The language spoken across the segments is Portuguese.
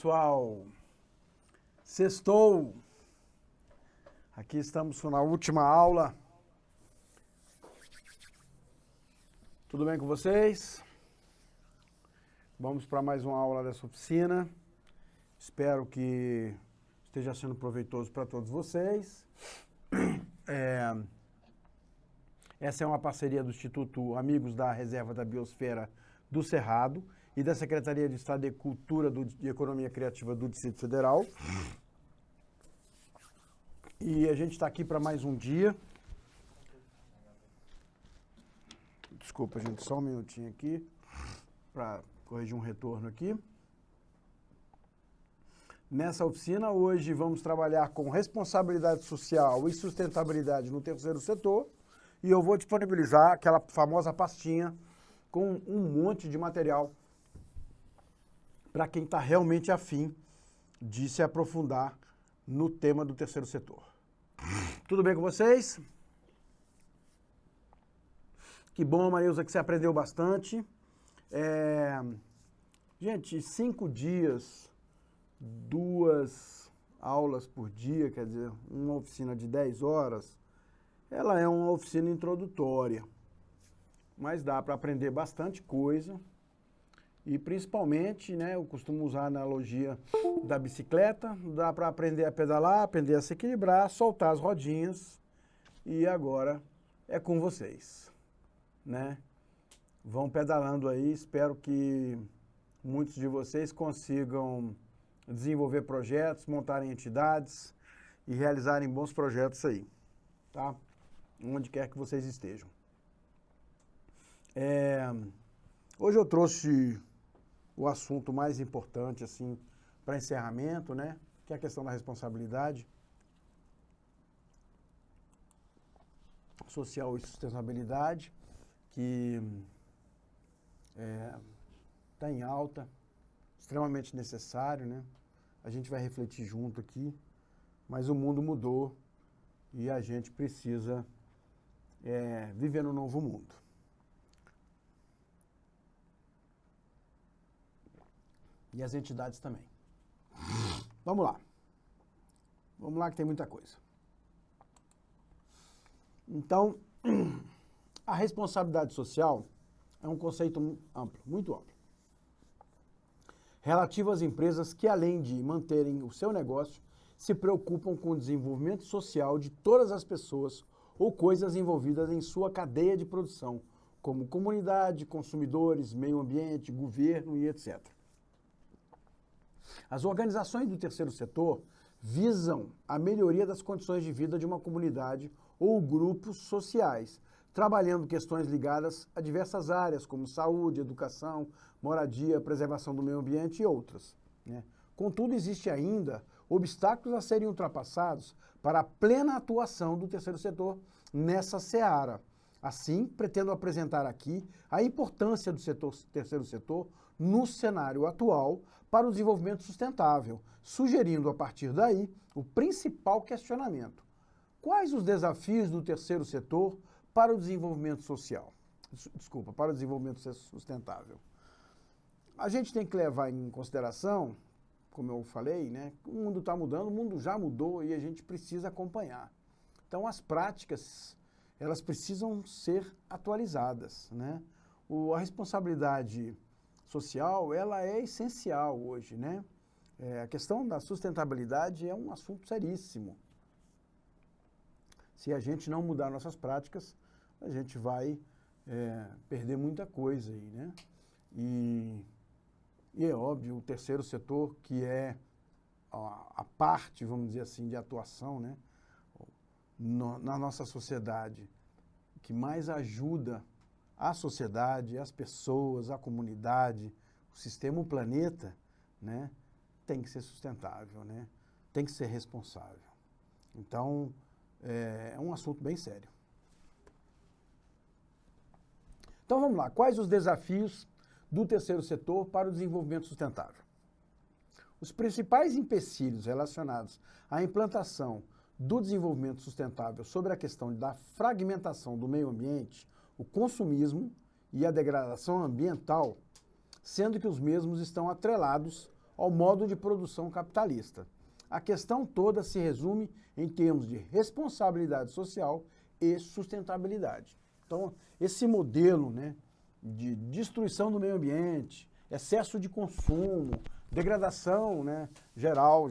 pessoal? Sextou! Aqui estamos na última aula. Tudo bem com vocês? Vamos para mais uma aula dessa oficina. Espero que esteja sendo proveitoso para todos vocês. Essa é uma parceria do Instituto Amigos da Reserva da Biosfera do Cerrado e da Secretaria de Estado de Cultura e Economia Criativa do Distrito Federal. E a gente está aqui para mais um dia. Desculpa, gente, só um minutinho aqui para corrigir um retorno aqui. Nessa oficina, hoje vamos trabalhar com responsabilidade social e sustentabilidade no terceiro setor. E eu vou disponibilizar aquela famosa pastinha com um monte de material para quem está realmente afim de se aprofundar no tema do terceiro setor. Tudo bem com vocês? Que bom, Marilza, que você aprendeu bastante. Gente, 5 dias, 2 aulas por dia, quer dizer, uma oficina de 10 horas, ela é uma oficina introdutória, mas dá para aprender bastante coisa e principalmente, né, eu costumo usar a analogia da bicicleta, dá para aprender a pedalar, aprender a se equilibrar, soltar as rodinhas e agora é com vocês, né? Vão pedalando aí, espero que muitos de vocês consigam desenvolver projetos, montarem entidades e realizarem bons projetos aí, tá? Onde quer que vocês estejam. Hoje eu trouxe o assunto mais importante, assim, para encerramento, né? Que é a questão da responsabilidade social e sustentabilidade, que está em alta, extremamente necessário, né? A gente vai refletir junto aqui, mas o mundo mudou e a gente precisa viver no novo mundo. E as entidades também. Vamos lá. Vamos lá que tem muita coisa. Então, a responsabilidade social é um conceito amplo, muito amplo, relativo às empresas que, além de manterem o seu negócio, se preocupam com o desenvolvimento social de todas as pessoas ou coisas envolvidas em sua cadeia de produção, como comunidade, consumidores, meio ambiente, governo e etc. As organizações do terceiro setor visam a melhoria das condições de vida de uma comunidade ou grupos sociais, trabalhando questões ligadas a diversas áreas, como saúde, educação, moradia, preservação do meio ambiente e outras, né? Contudo, existe ainda obstáculos a serem ultrapassados para a plena atuação do terceiro setor nessa seara. Assim, pretendo apresentar aqui a importância do terceiro setor no cenário atual para o desenvolvimento sustentável, sugerindo a partir daí o principal questionamento. Quais os desafios do terceiro setor para o desenvolvimento social? Para o desenvolvimento sustentável. A gente tem que levar em consideração, como eu falei, né, o mundo está mudando, o mundo já mudou e a gente precisa acompanhar. Então, as práticas, elas precisam ser atualizadas, né? A responsabilidade social, ela é essencial hoje, né? A questão da sustentabilidade é um assunto seríssimo. Se a gente não mudar nossas práticas, a gente vai perder muita coisa aí, né? E é óbvio, o terceiro setor, que é a parte, vamos dizer assim, de atuação, né, na nossa sociedade, que mais ajuda a sociedade, as pessoas, a comunidade, o sistema, o planeta, né, tem que ser sustentável, né, tem que ser responsável. Então, é um assunto bem sério. Então, vamos lá. Quais os desafios do terceiro setor para o desenvolvimento sustentável? Os principais empecilhos relacionados à implantação do desenvolvimento sustentável sobre a questão da fragmentação do meio ambiente, o consumismo e a degradação ambiental, sendo que os mesmos estão atrelados ao modo de produção capitalista. A questão toda se resume em termos de responsabilidade social e sustentabilidade. Então, esse modelo, né, de destruição do meio ambiente, excesso de consumo, degradação, né, geral,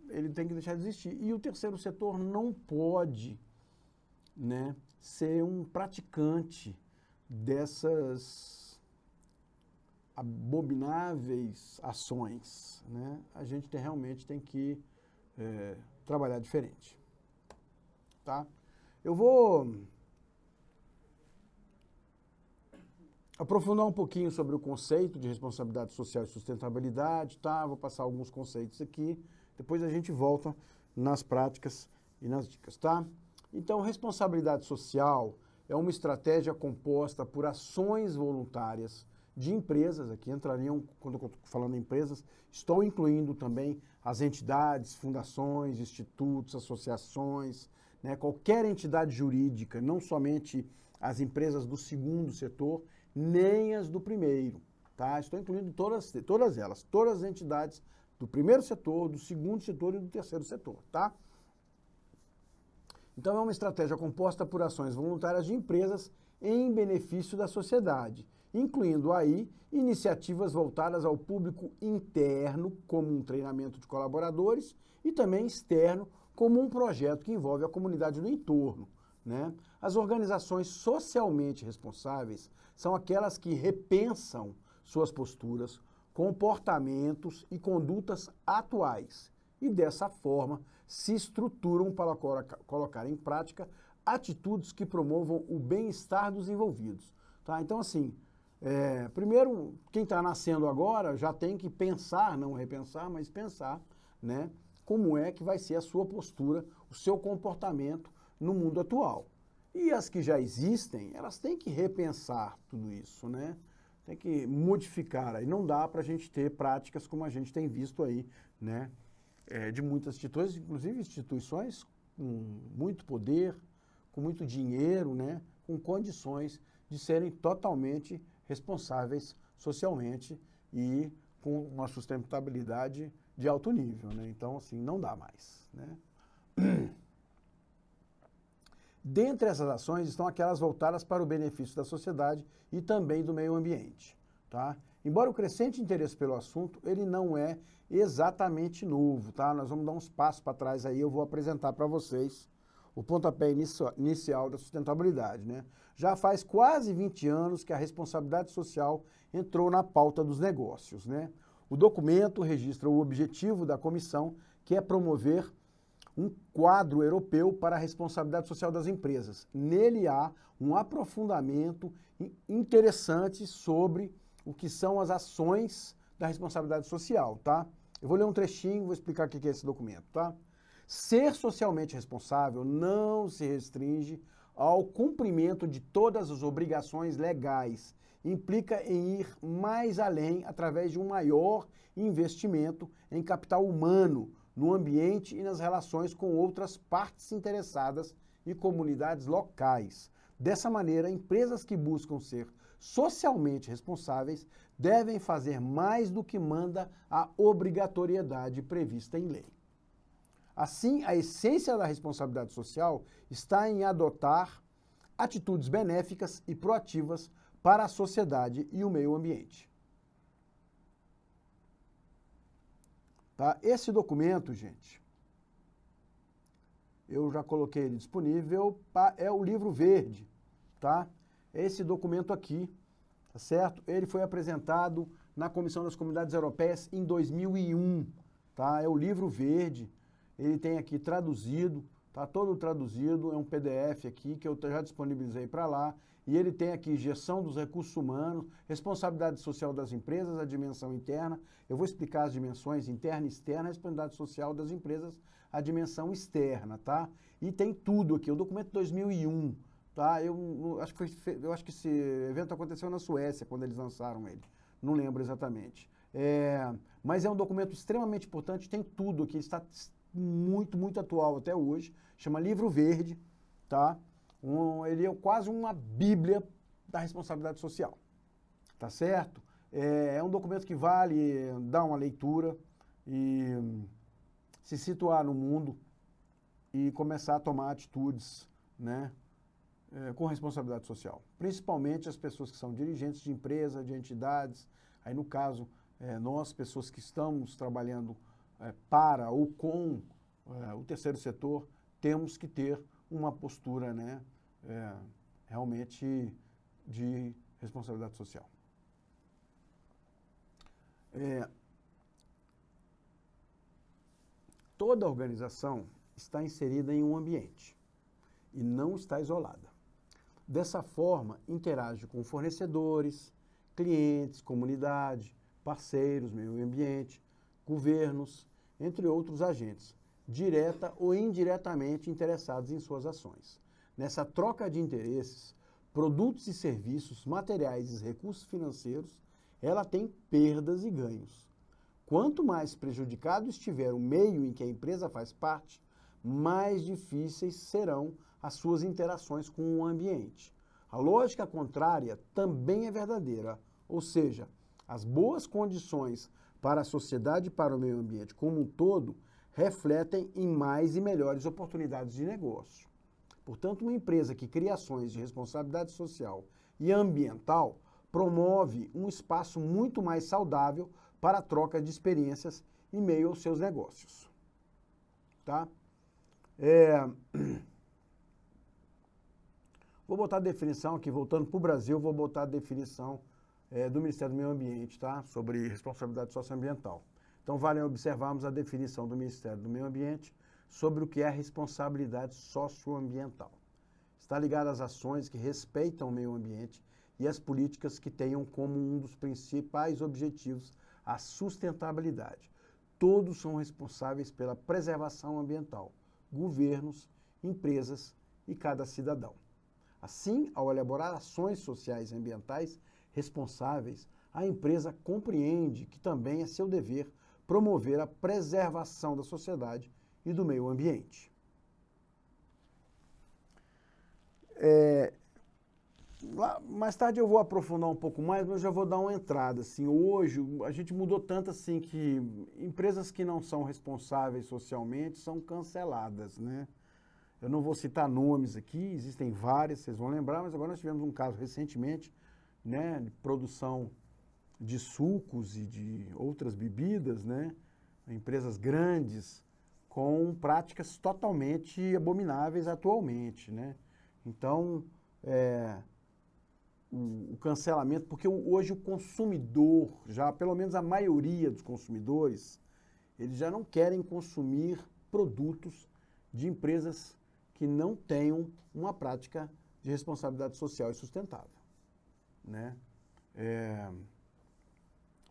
ele tem que deixar de existir. E o terceiro setor não pode, né, ser um praticante dessas abomináveis ações, né? A gente realmente tem que trabalhar diferente, tá? Eu vou aprofundar um pouquinho sobre o conceito de responsabilidade social e sustentabilidade, tá? Vou passar alguns conceitos aqui, depois a gente volta nas práticas e nas dicas, tá? Então, responsabilidade social é uma estratégia composta por ações voluntárias de empresas, aqui entrariam, quando eu estou falando em empresas, estou incluindo também as entidades, fundações, institutos, associações, né, qualquer entidade jurídica, não somente as empresas do segundo setor, nem as do primeiro, tá? Estou incluindo todas elas, todas as entidades do primeiro setor, do segundo setor e do terceiro setor, tá? Então, é uma estratégia composta por ações voluntárias de empresas em benefício da sociedade, incluindo aí iniciativas voltadas ao público interno, como um treinamento de colaboradores, e também externo, como um projeto que envolve a comunidade do entorno, né? As organizações socialmente responsáveis são aquelas que repensam suas posturas, comportamentos e condutas atuais, e dessa forma se estruturam para colocar em prática atitudes que promovam o bem-estar dos envolvidos. Tá? Então, assim, primeiro, quem está nascendo agora já tem que pensar, não repensar, mas pensar, né, como é que vai ser a sua postura, o seu comportamento no mundo atual. E as que já existem, elas têm que repensar tudo isso, né? Tem que modificar. Aí não dá para a gente ter práticas como a gente tem visto aí, né? De muitas instituições, inclusive instituições com muito poder, com muito dinheiro, né? Com condições de serem totalmente responsáveis socialmente e com uma sustentabilidade de alto nível, né? Então, assim, não dá mais, né? Dentre essas ações estão aquelas voltadas para o benefício da sociedade e também do meio ambiente, tá? Embora o crescente interesse pelo assunto, ele não é exatamente novo, tá? Nós vamos dar uns passos para trás aí, eu vou apresentar para vocês o pontapé inicial da sustentabilidade, né? Já faz quase 20 anos que a responsabilidade social entrou na pauta dos negócios, né? O documento registra o objetivo da comissão, que é promover um quadro europeu para a responsabilidade social das empresas. Nele há um aprofundamento interessante sobre o que são as ações da responsabilidade social, tá? Eu vou ler um trechinho, vou explicar o que é esse documento, tá? Ser socialmente responsável não se restringe ao cumprimento de todas as obrigações legais. Implica em ir mais além através de um maior investimento em capital humano, no ambiente e nas relações com outras partes interessadas e comunidades locais. Dessa maneira, empresas que buscam ser socialmente responsáveis devem fazer mais do que manda a obrigatoriedade prevista em lei. Assim, a essência da responsabilidade social está em adotar atitudes benéficas e proativas para a sociedade e o meio ambiente. Tá? Esse documento, gente, eu já coloquei ele disponível, é o livro verde, tá? Esse documento aqui, tá certo? Ele foi apresentado na Comissão das Comunidades Europeias em 2001, tá? É o livro verde, ele tem aqui traduzido, tá todo traduzido, é um PDF aqui que eu já disponibilizei para lá, e ele tem aqui gestão dos recursos humanos, responsabilidade social das empresas, a dimensão interna. Eu vou explicar as dimensões interna e externa, a responsabilidade social das empresas, a dimensão externa, tá? E tem tudo aqui, o documento 2001, tá? Eu acho que esse evento aconteceu na Suécia, quando eles lançaram ele. Não lembro exatamente. Mas é um documento extremamente importante, tem tudo aqui, está muito, muito atual até hoje. Chama Livro Verde, tá? Ele é quase uma bíblia da responsabilidade social, tá certo? É um documento que vale dar uma leitura e se situar no mundo e começar a tomar atitudes, né, com responsabilidade social. Principalmente as pessoas que são dirigentes de empresa, de entidades. Aí, no caso, nós, pessoas que estamos trabalhando para ou com o terceiro setor, temos que ter uma postura, né, realmente de responsabilidade social. Toda organização está inserida em um ambiente e não está isolada. Dessa forma, interage com fornecedores, clientes, comunidade, parceiros, meio ambiente, governos, entre outros agentes, direta ou indiretamente interessados em suas ações. Nessa troca de interesses, produtos e serviços, materiais e recursos financeiros, ela tem perdas e ganhos. Quanto mais prejudicado estiver o meio em que a empresa faz parte, mais difíceis serão as suas interações com o ambiente. A lógica contrária também é verdadeira, ou seja, as boas condições para a sociedade e para o meio ambiente como um todo refletem em mais e melhores oportunidades de negócio. Portanto, uma empresa que cria ações de responsabilidade social e ambiental promove um espaço muito mais saudável para a troca de experiências em meio aos seus negócios. Tá? Vou botar a definição aqui, voltando para o Brasil, vou botar a definição do Ministério do Meio Ambiente, tá? Sobre responsabilidade socioambiental. Então, vale observarmos a definição do Ministério do Meio Ambiente sobre o que é responsabilidade socioambiental. Está ligada às ações que respeitam o meio ambiente e às políticas que tenham como um dos principais objetivos a sustentabilidade. Todos são responsáveis pela preservação ambiental, governos, empresas e cada cidadão. Assim, ao elaborar ações sociais e ambientais responsáveis, a empresa compreende que também é seu dever promover a preservação da sociedade e do meio ambiente. Mais tarde eu vou aprofundar um pouco mais, mas eu já vou dar uma entrada. Assim, hoje a gente mudou tanto assim que empresas que não são responsáveis socialmente são canceladas, né? Eu não vou citar nomes aqui, existem várias, vocês vão lembrar, mas agora nós tivemos um caso recentemente, né, de produção de sucos e de outras bebidas, né? Empresas grandes com práticas totalmente abomináveis atualmente, né? Então, o cancelamento, porque hoje o consumidor, já pelo menos a maioria dos consumidores, eles já não querem consumir produtos de empresas que não tenham uma prática de responsabilidade social e sustentável, né?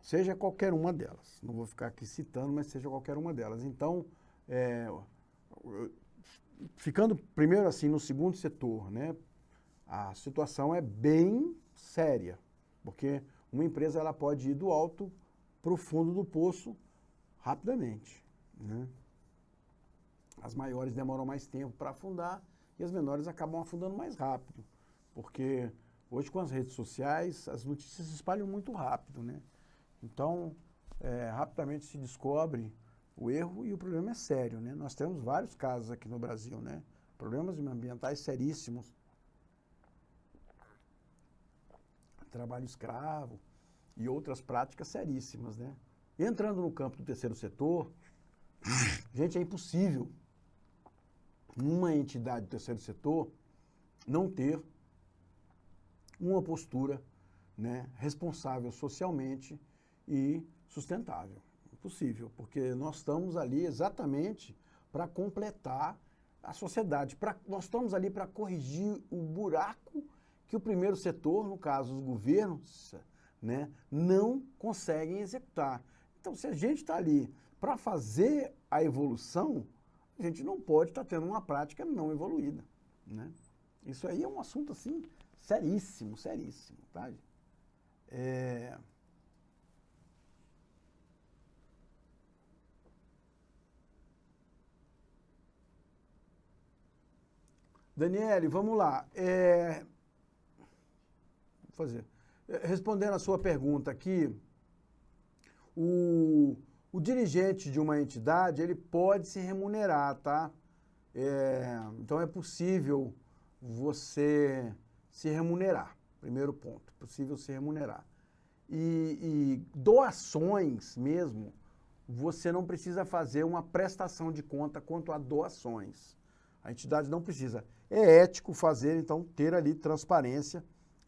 Seja qualquer uma delas, não vou ficar aqui citando, mas seja qualquer uma delas. Então, ficando primeiro assim no segundo setor, né? A situação é bem séria, porque uma empresa ela pode ir do alto para o fundo do poço rapidamente, né? As maiores demoram mais tempo para afundar e as menores acabam afundando mais rápido, porque hoje com as redes sociais as notícias se espalham muito rápido, né? Então, rapidamente se descobre o erro e o problema é sério, né? Nós temos vários casos aqui no Brasil, né? Problemas ambientais seríssimos, trabalho escravo e outras práticas seríssimas, né? Entrando no campo do terceiro setor, gente, é impossível uma entidade do terceiro setor não ter uma postura, né, responsável socialmente e sustentável. Impossível, porque nós estamos ali exatamente para completar a sociedade. Nós estamos ali para corrigir o buraco que o primeiro setor, no caso os governos, né, não conseguem executar. Então, se a gente está ali para fazer a evolução, a gente não pode estar tendo uma prática não evoluída, né? Isso aí é um assunto assim seríssimo, seríssimo, tá? Daniele, vamos lá. Vou fazer. Respondendo a sua pergunta aqui, o dirigente de uma entidade, ele pode se remunerar, tá? Então é possível você se remunerar, primeiro ponto, possível se remunerar. E doações mesmo, você não precisa fazer uma prestação de conta quanto a doações. A entidade não precisa. É ético fazer, então, ter ali transparência,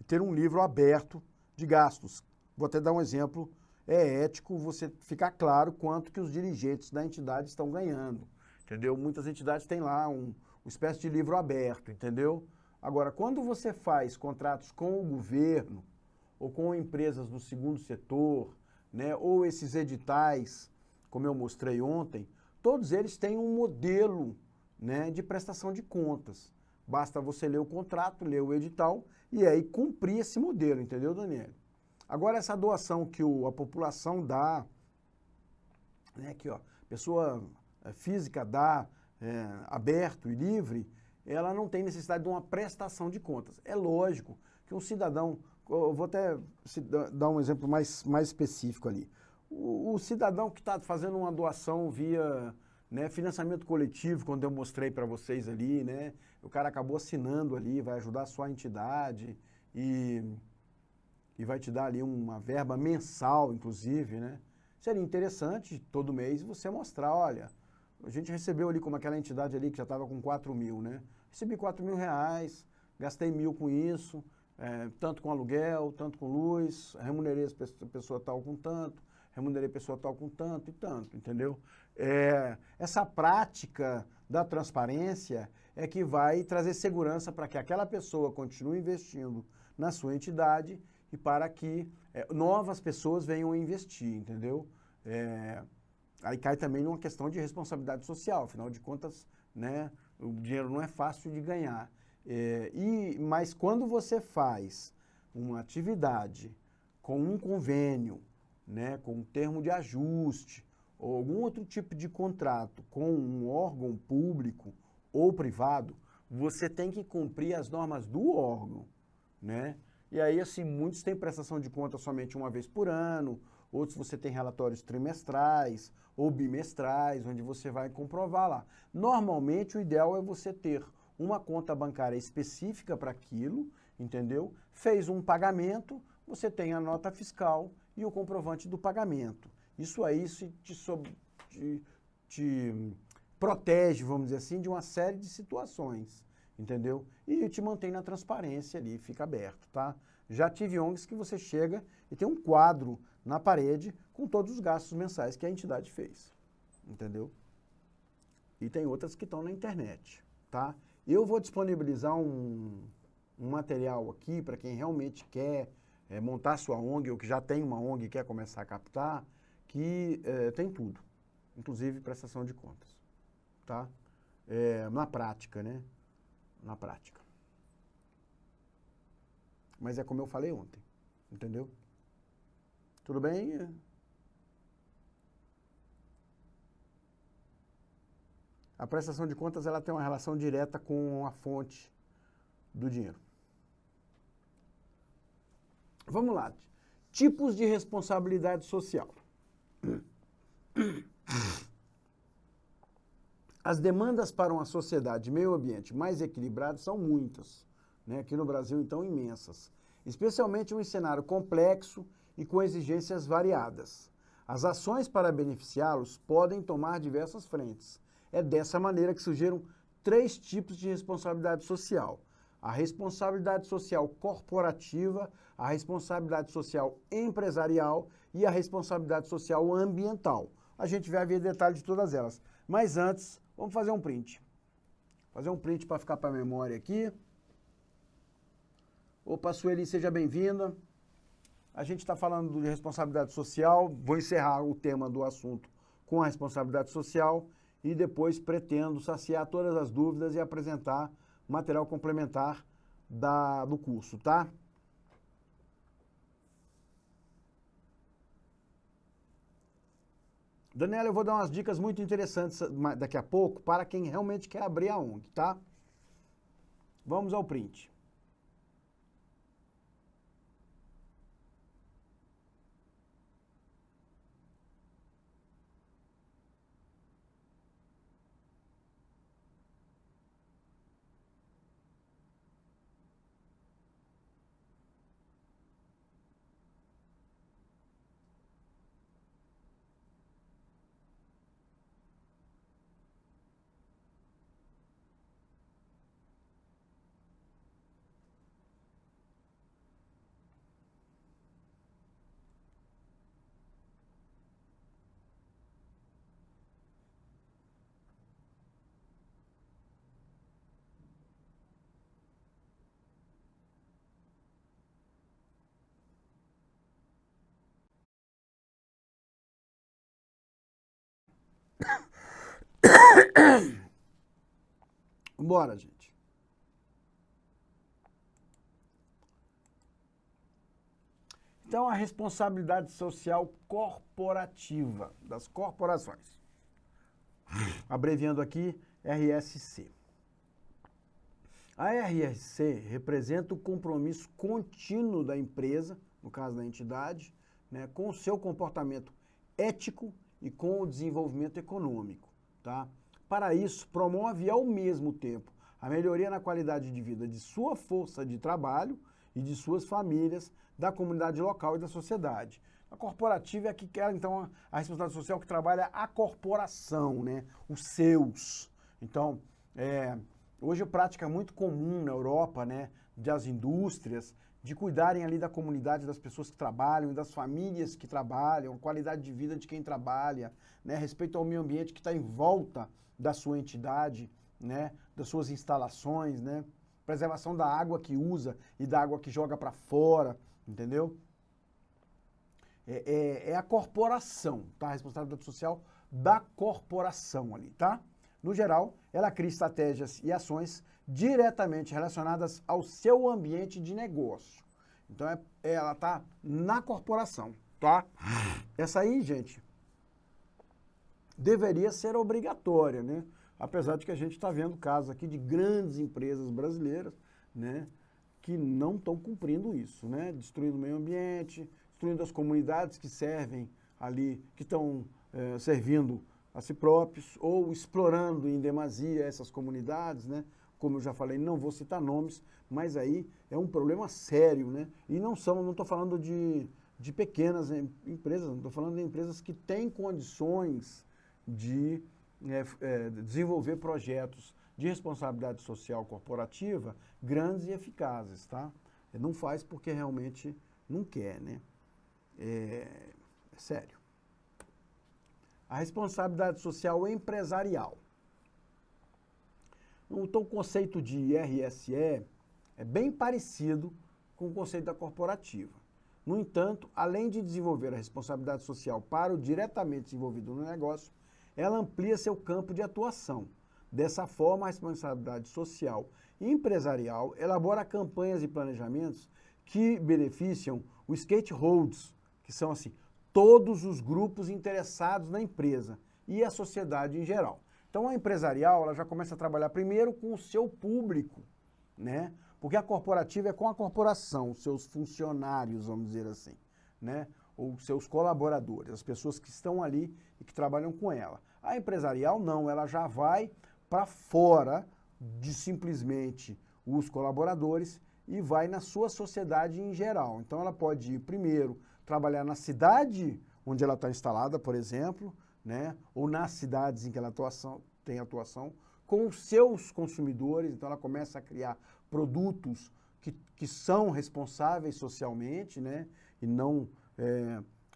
ter um livro aberto de gastos. Vou até dar um exemplo. É ético você ficar claro quanto que os dirigentes da entidade estão ganhando, entendeu? Muitas entidades têm lá uma espécie de livro aberto, entendeu? Agora, quando você faz contratos com o governo ou com empresas do segundo setor, né, ou esses editais, como eu mostrei ontem, todos eles têm um modelo, né, de prestação de contas. Basta você ler o contrato, ler o edital e aí cumprir esse modelo, entendeu, Daniel? Agora, essa doação que a população dá, né, aqui, ó, pessoa física dá, aberto e livre, ela não tem necessidade de uma prestação de contas. É lógico que um cidadão, eu vou até dar um exemplo mais específico ali. O cidadão que está fazendo uma doação via, né, financiamento coletivo, quando eu mostrei para vocês ali, né, o cara acabou assinando ali, vai ajudar a sua entidade e vai te dar ali uma verba mensal, inclusive, né? Seria interessante, todo mês, você mostrar, olha, a gente recebeu ali como aquela entidade ali que já estava com 4 mil, né? Recebi 4 mil reais, gastei 1.000 com isso, tanto com aluguel, tanto com luz, remunerei a pessoa tal com tanto, remunerei a pessoa tal com tanto e tanto, entendeu? Essa prática da transparência é que vai trazer segurança para que aquela pessoa continue investindo na sua entidade e para que novas pessoas venham investir, entendeu? Aí cai também numa questão de responsabilidade social, afinal de contas, né, o dinheiro não é fácil de ganhar. Mas quando você faz uma atividade com um convênio, né, com um termo de ajuste, ou algum outro tipo de contrato com um órgão público ou privado, você tem que cumprir as normas do órgão, né? E aí, assim, muitos têm prestação de conta somente uma vez por ano, outros você tem relatórios trimestrais ou bimestrais, onde você vai comprovar lá. Normalmente, o ideal é você ter uma conta bancária específica para aquilo, entendeu? Fez um pagamento, você tem a nota fiscal e o comprovante do pagamento. Isso aí te protege, vamos dizer assim, de uma série de situações, entendeu? E te mantém na transparência ali, fica aberto, tá? Já tive ONGs que você chega e tem um quadro na parede com todos os gastos mensais que a entidade fez, entendeu? E tem outras que estão na internet, tá? Eu vou disponibilizar um material aqui para quem realmente quer montar sua ONG ou que já tem uma ONG e quer começar a captar, que tem tudo, inclusive prestação de contas, tá? Na prática, né? Na prática. Mas é como eu falei ontem, entendeu? Tudo bem? A prestação de contas ela tem uma relação direta com a fonte do dinheiro. Vamos lá. Tipos de responsabilidade social. As demandas para uma sociedade e meio ambiente mais equilibrado são muitas, né? Aqui no Brasil, então, imensas. Especialmente em um cenário complexo e com exigências variadas. As ações para beneficiá-los podem tomar diversas frentes. É dessa maneira que surgiram 3 tipos de responsabilidade social. A responsabilidade social corporativa, a responsabilidade social empresarial e a responsabilidade social ambiental. A gente vai ver detalhes de todas elas. Mas antes, vamos fazer um print. Fazer um print para ficar para a memória aqui. Opa, Sueli, seja bem-vinda. A gente está falando de responsabilidade social. Vou encerrar o tema do assunto com a responsabilidade social e depois pretendo saciar todas as dúvidas e apresentar material complementar do curso, tá? Daniela, eu vou dar umas dicas muito interessantes daqui a pouco para quem realmente quer abrir a ONG, tá? Vamos ao print. Bora, gente. Então, a responsabilidade social corporativa das corporações. Abreviando aqui, RSC. A RSC representa o compromisso contínuo da empresa, no caso da entidade, né, com o seu comportamento ético e com o desenvolvimento econômico. Tá? Para isso, promove ao mesmo tempo a melhoria na qualidade de vida de sua força de trabalho e de suas famílias, da comunidade local e da sociedade. A corporativa é a que quer, então, a responsabilidade social que trabalha a corporação, né? Os seus. Então, hoje a prática é muito comum na Europa, né, das indústrias, de cuidarem ali da comunidade, das pessoas que trabalham e das famílias que trabalham, a qualidade de vida de quem trabalha, né, respeito ao meio ambiente que está em volta da sua entidade, né, das suas instalações, né, preservação da água que usa e da água que joga para fora, entendeu? É a corporação, tá? A responsabilidade social da corporação ali, tá? No geral, ela cria estratégias e ações diretamente relacionadas ao seu ambiente de negócio. Então, ela está na corporação, tá? Essa aí, gente, deveria ser obrigatória, né? Apesar de que a gente está vendo casos aqui de grandes empresas brasileiras, né, que não estão cumprindo isso, né? Destruindo o meio ambiente, destruindo as comunidades que servem ali, que estão servindo a si próprios, ou explorando em demasia essas comunidades, né? Como eu já falei, não vou citar nomes, mas aí é um problema sério, né? E não estou falando de pequenas empresas, não estou falando de empresas que têm condições de desenvolver projetos de responsabilidade social corporativa grandes e eficazes, tá? Não faz porque realmente não quer, né? É sério. A responsabilidade social empresarial. Então, o conceito de RSE é bem parecido com o conceito da corporativa. No entanto, além de desenvolver a responsabilidade social para o diretamente envolvido no negócio, ela amplia seu campo de atuação. Dessa forma, a responsabilidade social empresarial elabora campanhas e planejamentos que beneficiam os stakeholders, que são assim, todos os grupos interessados na empresa e a sociedade em geral. Então, a empresarial, ela já começa a trabalhar primeiro com o seu público, né? Porque a corporativa é com a corporação, os seus funcionários, vamos dizer assim, né? Ou seus colaboradores, as pessoas que estão ali e que trabalham com ela. A empresarial não, ela já vai para fora de simplesmente os colaboradores e vai na sua sociedade em geral. Então, ela pode ir primeiro trabalhar na cidade onde ela está instalada, por exemplo, né? Ou nas cidades em que ela tem atuação, com os seus consumidores. Então, ela começa a criar produtos que são responsáveis socialmente, né? E não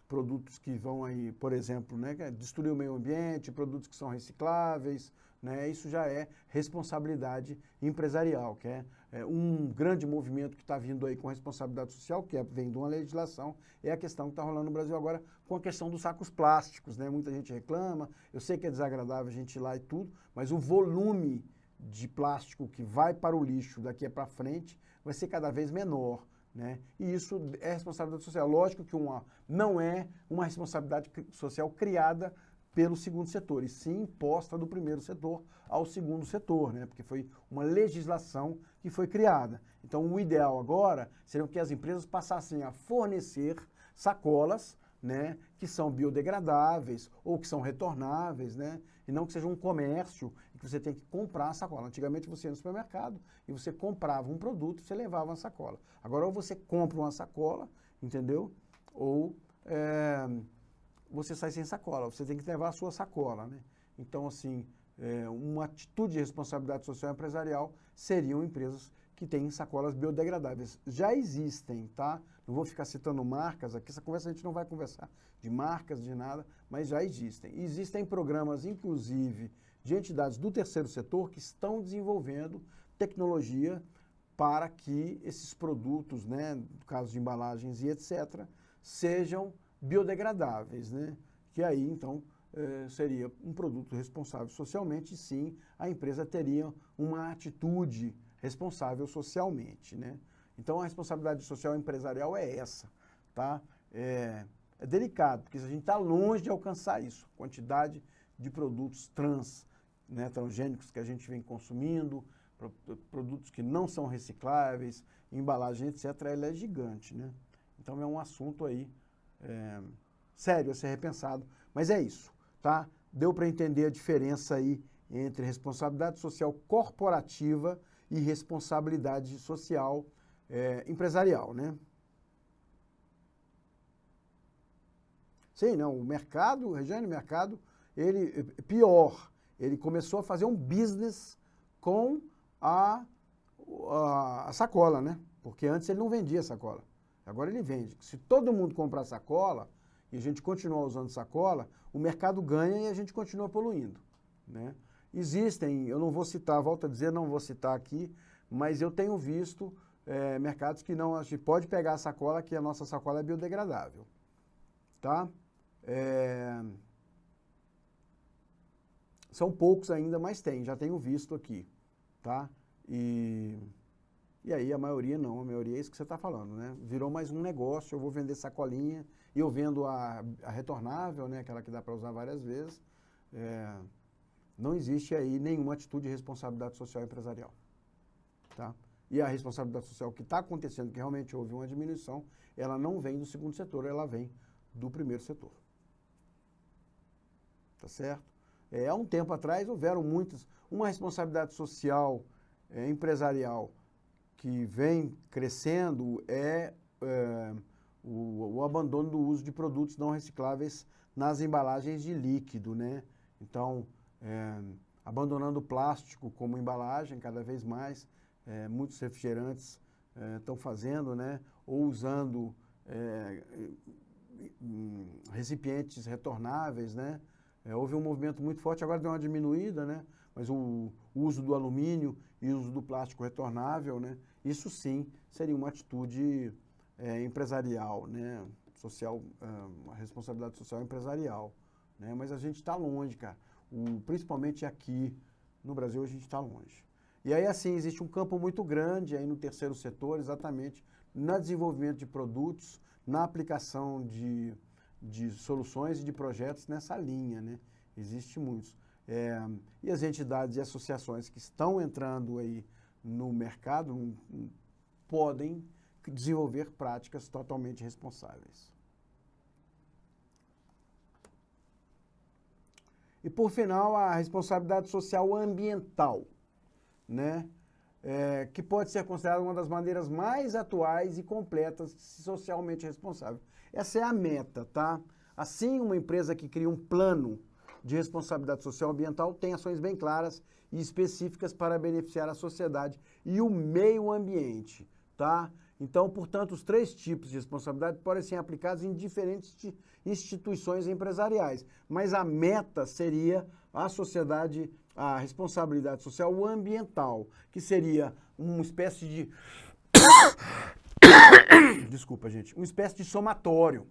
produtos que vão aí, por exemplo, né? Destruir o meio ambiente, produtos que são recicláveis, né? Isso já é responsabilidade empresarial, que é um grande movimento que está vindo aí com responsabilidade social, que vem de uma legislação, é a questão que está rolando no Brasil agora com a questão dos sacos plásticos, né? Muita gente reclama, eu sei que é desagradável a gente ir lá e tudo, mas o volume de plástico que vai para o lixo daqui para frente vai ser cada vez menor, né? E isso é responsabilidade social. Lógico que não é uma responsabilidade social criada pelo segundo setor, e sim imposta do primeiro setor ao segundo setor, né? Porque foi uma legislação que foi criada. Então, o ideal agora seria que as empresas passassem a fornecer sacolas, né, que são biodegradáveis ou que são retornáveis, né? E não que seja um comércio e que você tem que comprar a sacola. Antigamente você ia no supermercado e você comprava um produto e você levava uma sacola. Agora ou você compra uma sacola, entendeu? Ou você sai sem sacola, você tem que levar a sua sacola, né? Então, assim, uma atitude de responsabilidade social empresarial seriam empresas que têm sacolas biodegradáveis. Já existem, tá? Não vou ficar citando marcas aqui, essa conversa a gente não vai conversar de marcas, de nada, mas já existem. Existem programas, inclusive, de entidades do terceiro setor que estão desenvolvendo tecnologia para que esses produtos, né, no caso de embalagens e etc., sejam biodegradáveis, né? Que aí, então, seria um produto responsável socialmente, e sim, a empresa teria uma atitude responsável socialmente, né? Então, a responsabilidade social empresarial é essa, tá? É delicado, porque a gente está longe de alcançar isso. A quantidade de produtos né, transgênicos que a gente vem consumindo, produtos que não são recicláveis, embalagem, etc., ela é gigante, né? Então, é um assunto aí sério a ser repensado, mas é isso, tá? Deu para entender a diferença aí entre responsabilidade social corporativa e responsabilidade social empresarial, né? Sim, não, o mercado, Regiane, o mercado, ele, pior, ele começou a fazer um business com a sacola, né? Porque antes ele não vendia sacola, agora ele vende. Se todo mundo comprar sacola e a gente continuar usando sacola, o mercado ganha e a gente continua poluindo, né? Existem, eu não vou citar, volto a dizer, não vou citar aqui, mas eu tenho visto mercados que não, a gente pode pegar a sacola, que a nossa sacola é biodegradável, tá? São poucos ainda, mas tem, já tenho visto aqui, tá? E aí a maioria não, a maioria é isso que você está falando, né? Virou mais um negócio, eu vou vender sacolinha e eu vendo a retornável, né? Aquela que dá para usar várias vezes. Não existe aí nenhuma atitude de responsabilidade social empresarial, tá? E a responsabilidade social que está acontecendo, que realmente houve uma diminuição, ela não vem do segundo setor, ela vem do primeiro setor. Tá certo? Há um tempo atrás houveram uma responsabilidade social empresarial que vem crescendo o abandono do uso de produtos não recicláveis nas embalagens de líquido, né? Então, abandonando o plástico como embalagem cada vez mais, muitos refrigerantes estão fazendo, né? Ou usando recipientes retornáveis, né? Houve um movimento muito forte, agora deu uma diminuída, né? Mas o uso do alumínio e o uso do plástico retornável, né? Isso sim seria uma atitude empresarial, né? Social, uma responsabilidade social empresarial, né? Mas a gente está longe, cara. Principalmente aqui no Brasil a gente está longe. E aí, assim, existe um campo muito grande aí no terceiro setor, exatamente no desenvolvimento de produtos, na aplicação de soluções e de projetos nessa linha, né? Existem muitos. E as entidades e associações que estão entrando aí no mercado podem desenvolver práticas totalmente responsáveis. E, por final, a responsabilidade social ambiental, né? Que pode ser considerada uma das maneiras mais atuais e completas de ser socialmente responsável. Essa é a meta, tá? Assim, uma empresa que cria um plano de responsabilidade social ambiental tem ações bem claras e específicas para beneficiar a sociedade e o meio ambiente, tá? Então, portanto, os 3 tipos de responsabilidade podem ser aplicados em diferentes instituições empresariais, mas a meta seria a responsabilidade social ambiental, que seria uma espécie de desculpa, gente, uma espécie de somatório,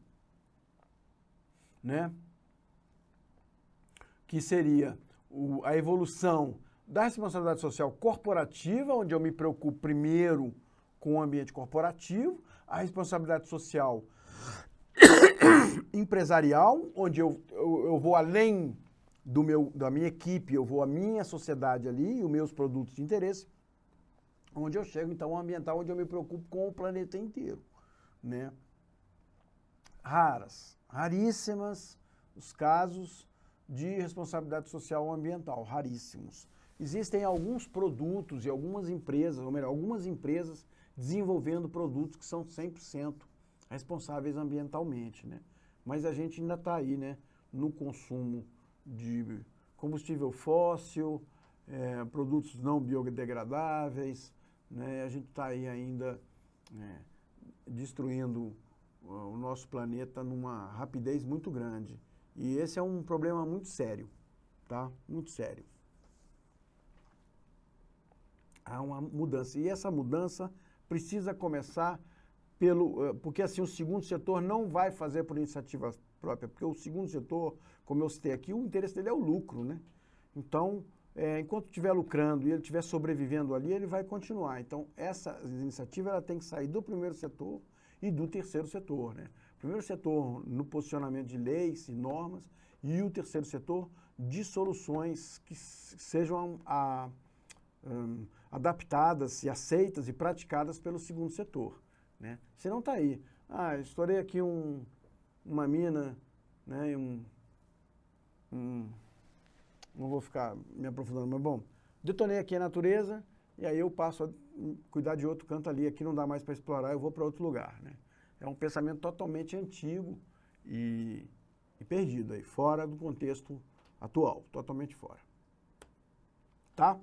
né? Que seria a evolução da responsabilidade social corporativa, onde eu me preocupo primeiro com o ambiente corporativo, a responsabilidade social empresarial, onde eu vou além da minha equipe, eu vou à minha sociedade ali, e os meus produtos de interesse, onde eu chego, então, ao ambiental, onde eu me preocupo com o planeta inteiro, né? Raríssimas os casos de responsabilidade social ambiental, raríssimos. Existem alguns produtos e algumas empresas, ou melhor, algumas empresas desenvolvendo produtos que são 100% responsáveis ambientalmente, né? Mas a gente ainda está aí, né, no consumo de combustível fóssil, produtos não biodegradáveis, né? A gente está aí ainda destruindo o nosso planeta numa rapidez muito grande. E esse é um problema muito sério, tá? Muito sério. Há uma mudança. E essa mudança precisa começar porque assim o segundo setor não vai fazer por iniciativa própria, porque o segundo setor, como eu citei aqui, o interesse dele é o lucro, né? Então, enquanto estiver lucrando e ele estiver sobrevivendo ali, ele vai continuar. Então, essa iniciativa ela tem que sair do primeiro setor e do terceiro setor, né? O primeiro setor no posicionamento de leis e normas e o terceiro setor de soluções que sejam adaptadas e aceitas e praticadas pelo segundo setor, né? Se não está aí, estourei aqui uma mina, né? Não vou ficar me aprofundando, mas bom, detonei aqui a natureza e aí eu passo a cuidar de outro canto ali, aqui não dá mais para explorar, eu vou para outro lugar, né? É um pensamento totalmente antigo e perdido aí, fora do contexto atual, totalmente fora. Tá?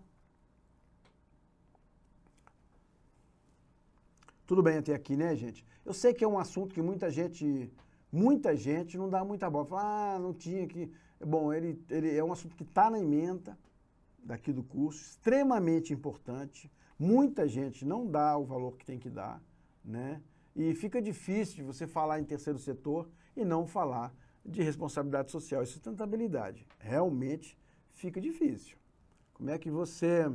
Tudo bem até aqui, né, gente? Eu sei que é um assunto que muita gente não dá muita bola. Fala, não tinha que... Bom, ele é um assunto que está na ementa daqui do curso, extremamente importante. Muita gente não dá o valor que tem que dar, né? E fica difícil de você falar em terceiro setor e não falar de responsabilidade social e sustentabilidade. Realmente fica difícil. Como é que você...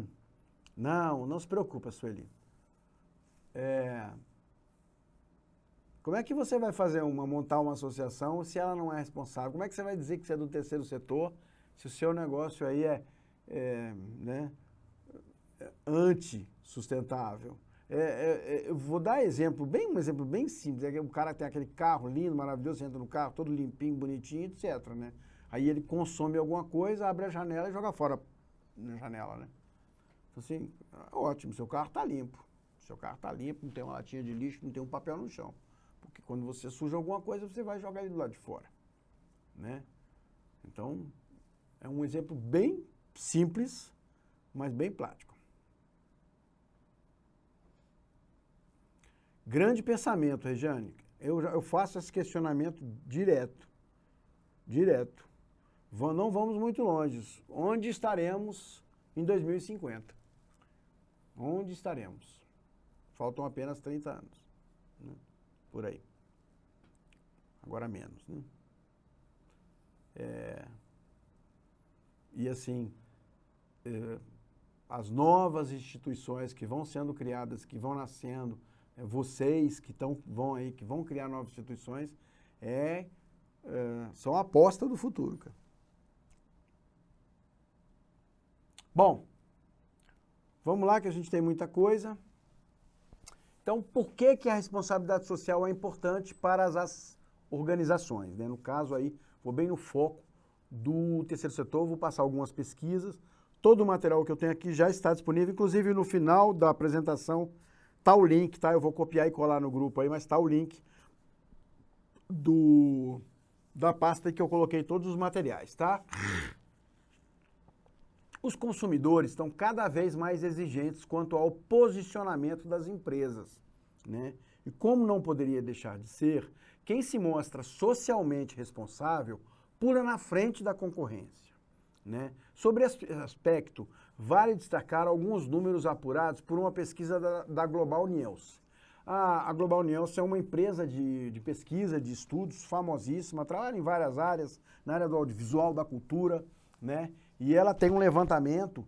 Não se preocupa, Sueli. Como é que você vai montar uma associação se ela não é responsável? Como é que você vai dizer que você é do terceiro setor se o seu negócio aí né, anti-sustentável? Eu vou dar um exemplo bem simples. O cara tem aquele carro lindo, maravilhoso, você entra no carro todo limpinho, bonitinho, etc, né? Aí ele consome alguma coisa, abre a janela e joga fora na janela, né? Então, assim, ótimo, seu carro está limpo. Seu carro está limpo, não tem uma latinha de lixo, não tem um papel no chão. Porque quando você suja alguma coisa, você vai jogar ele do lado de fora, né? Então, é um exemplo bem simples, mas bem prático. Grande pensamento, Regiane. Eu faço esse questionamento direto. Não vamos muito longe. Onde estaremos em 2050? Onde estaremos? Faltam apenas 30 anos, né? Por aí. Agora menos, né? E assim, as novas instituições que vão sendo criadas, que vão nascendo, vocês que vão criar novas instituições, são a aposta do futuro, cara. Bom, vamos lá que a gente tem muita coisa. Então, por que a responsabilidade social é importante para as organizações, né? No caso aí, vou bem no foco do terceiro setor, vou passar algumas pesquisas. Todo o material que eu tenho aqui já está disponível, inclusive no final da apresentação tá o link, tá? Eu vou copiar e colar no grupo aí, mas tá o link da pasta que eu coloquei todos os materiais, tá? Os consumidores estão cada vez mais exigentes quanto ao posicionamento das empresas, né? E como não poderia deixar de ser, quem se mostra socialmente responsável pula na frente da concorrência, né? Sobre esse aspecto, vale destacar alguns números apurados por uma pesquisa da Global News. A Global News é uma empresa de pesquisa, de estudos, famosíssima, trabalha em várias áreas, na área do audiovisual, da cultura, né? E ela tem um levantamento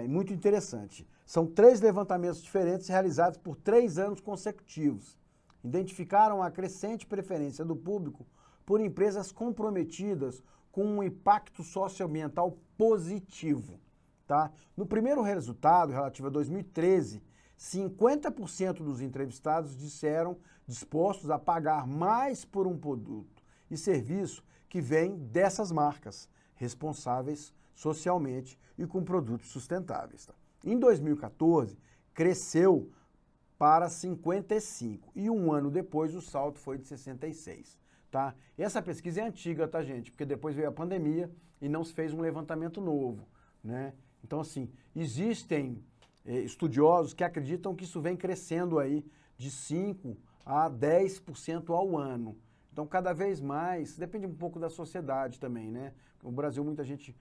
muito interessante. São 3 levantamentos diferentes realizados por 3 anos consecutivos. Identificaram a crescente preferência do público por empresas comprometidas com um impacto socioambiental positivo, tá? No primeiro resultado, relativo a 2013, 50% dos entrevistados disseram dispostos a pagar mais por um produto e serviço que vem dessas marcas, responsáveis socialmente e com produtos sustentáveis. Tá? Em 2014, cresceu para 55 e um ano depois o salto foi de 66. Tá? E essa pesquisa é antiga, tá, gente? Porque depois veio a pandemia e não se fez um levantamento novo, né? Então, assim, existem estudiosos que acreditam que isso vem crescendo aí de 5% a 10% ao ano. Então, cada vez mais, depende um pouco da sociedade também, né? No Brasil, muita gente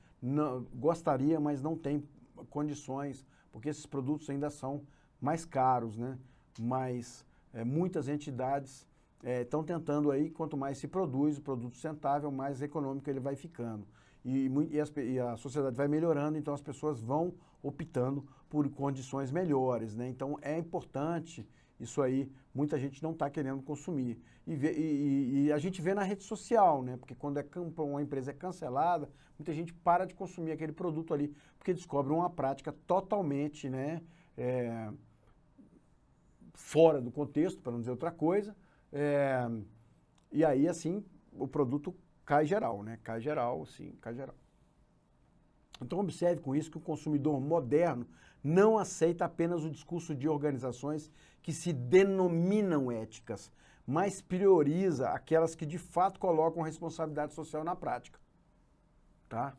gostaria, mas não tem condições, porque esses produtos ainda são mais caros, né? Mas muitas entidades estão tentando aí, quanto mais se produz o produto sustentável, mais econômico ele vai ficando. E a sociedade vai melhorando, então as pessoas vão optando por condições melhores, né? Então é importante isso aí, muita gente não está querendo consumir. E a gente vê na rede social, né? Porque quando uma empresa é cancelada, muita gente para de consumir aquele produto ali, porque descobre uma prática totalmente, né, fora do contexto, para não dizer outra coisa. E aí, assim, o produto cai geral, né? Cai geral, sim, cai geral. Então, observe com isso que o consumidor moderno não aceita apenas o discurso de organizações que se denominam éticas, mas prioriza aquelas que de fato colocam a responsabilidade social na prática. Tá?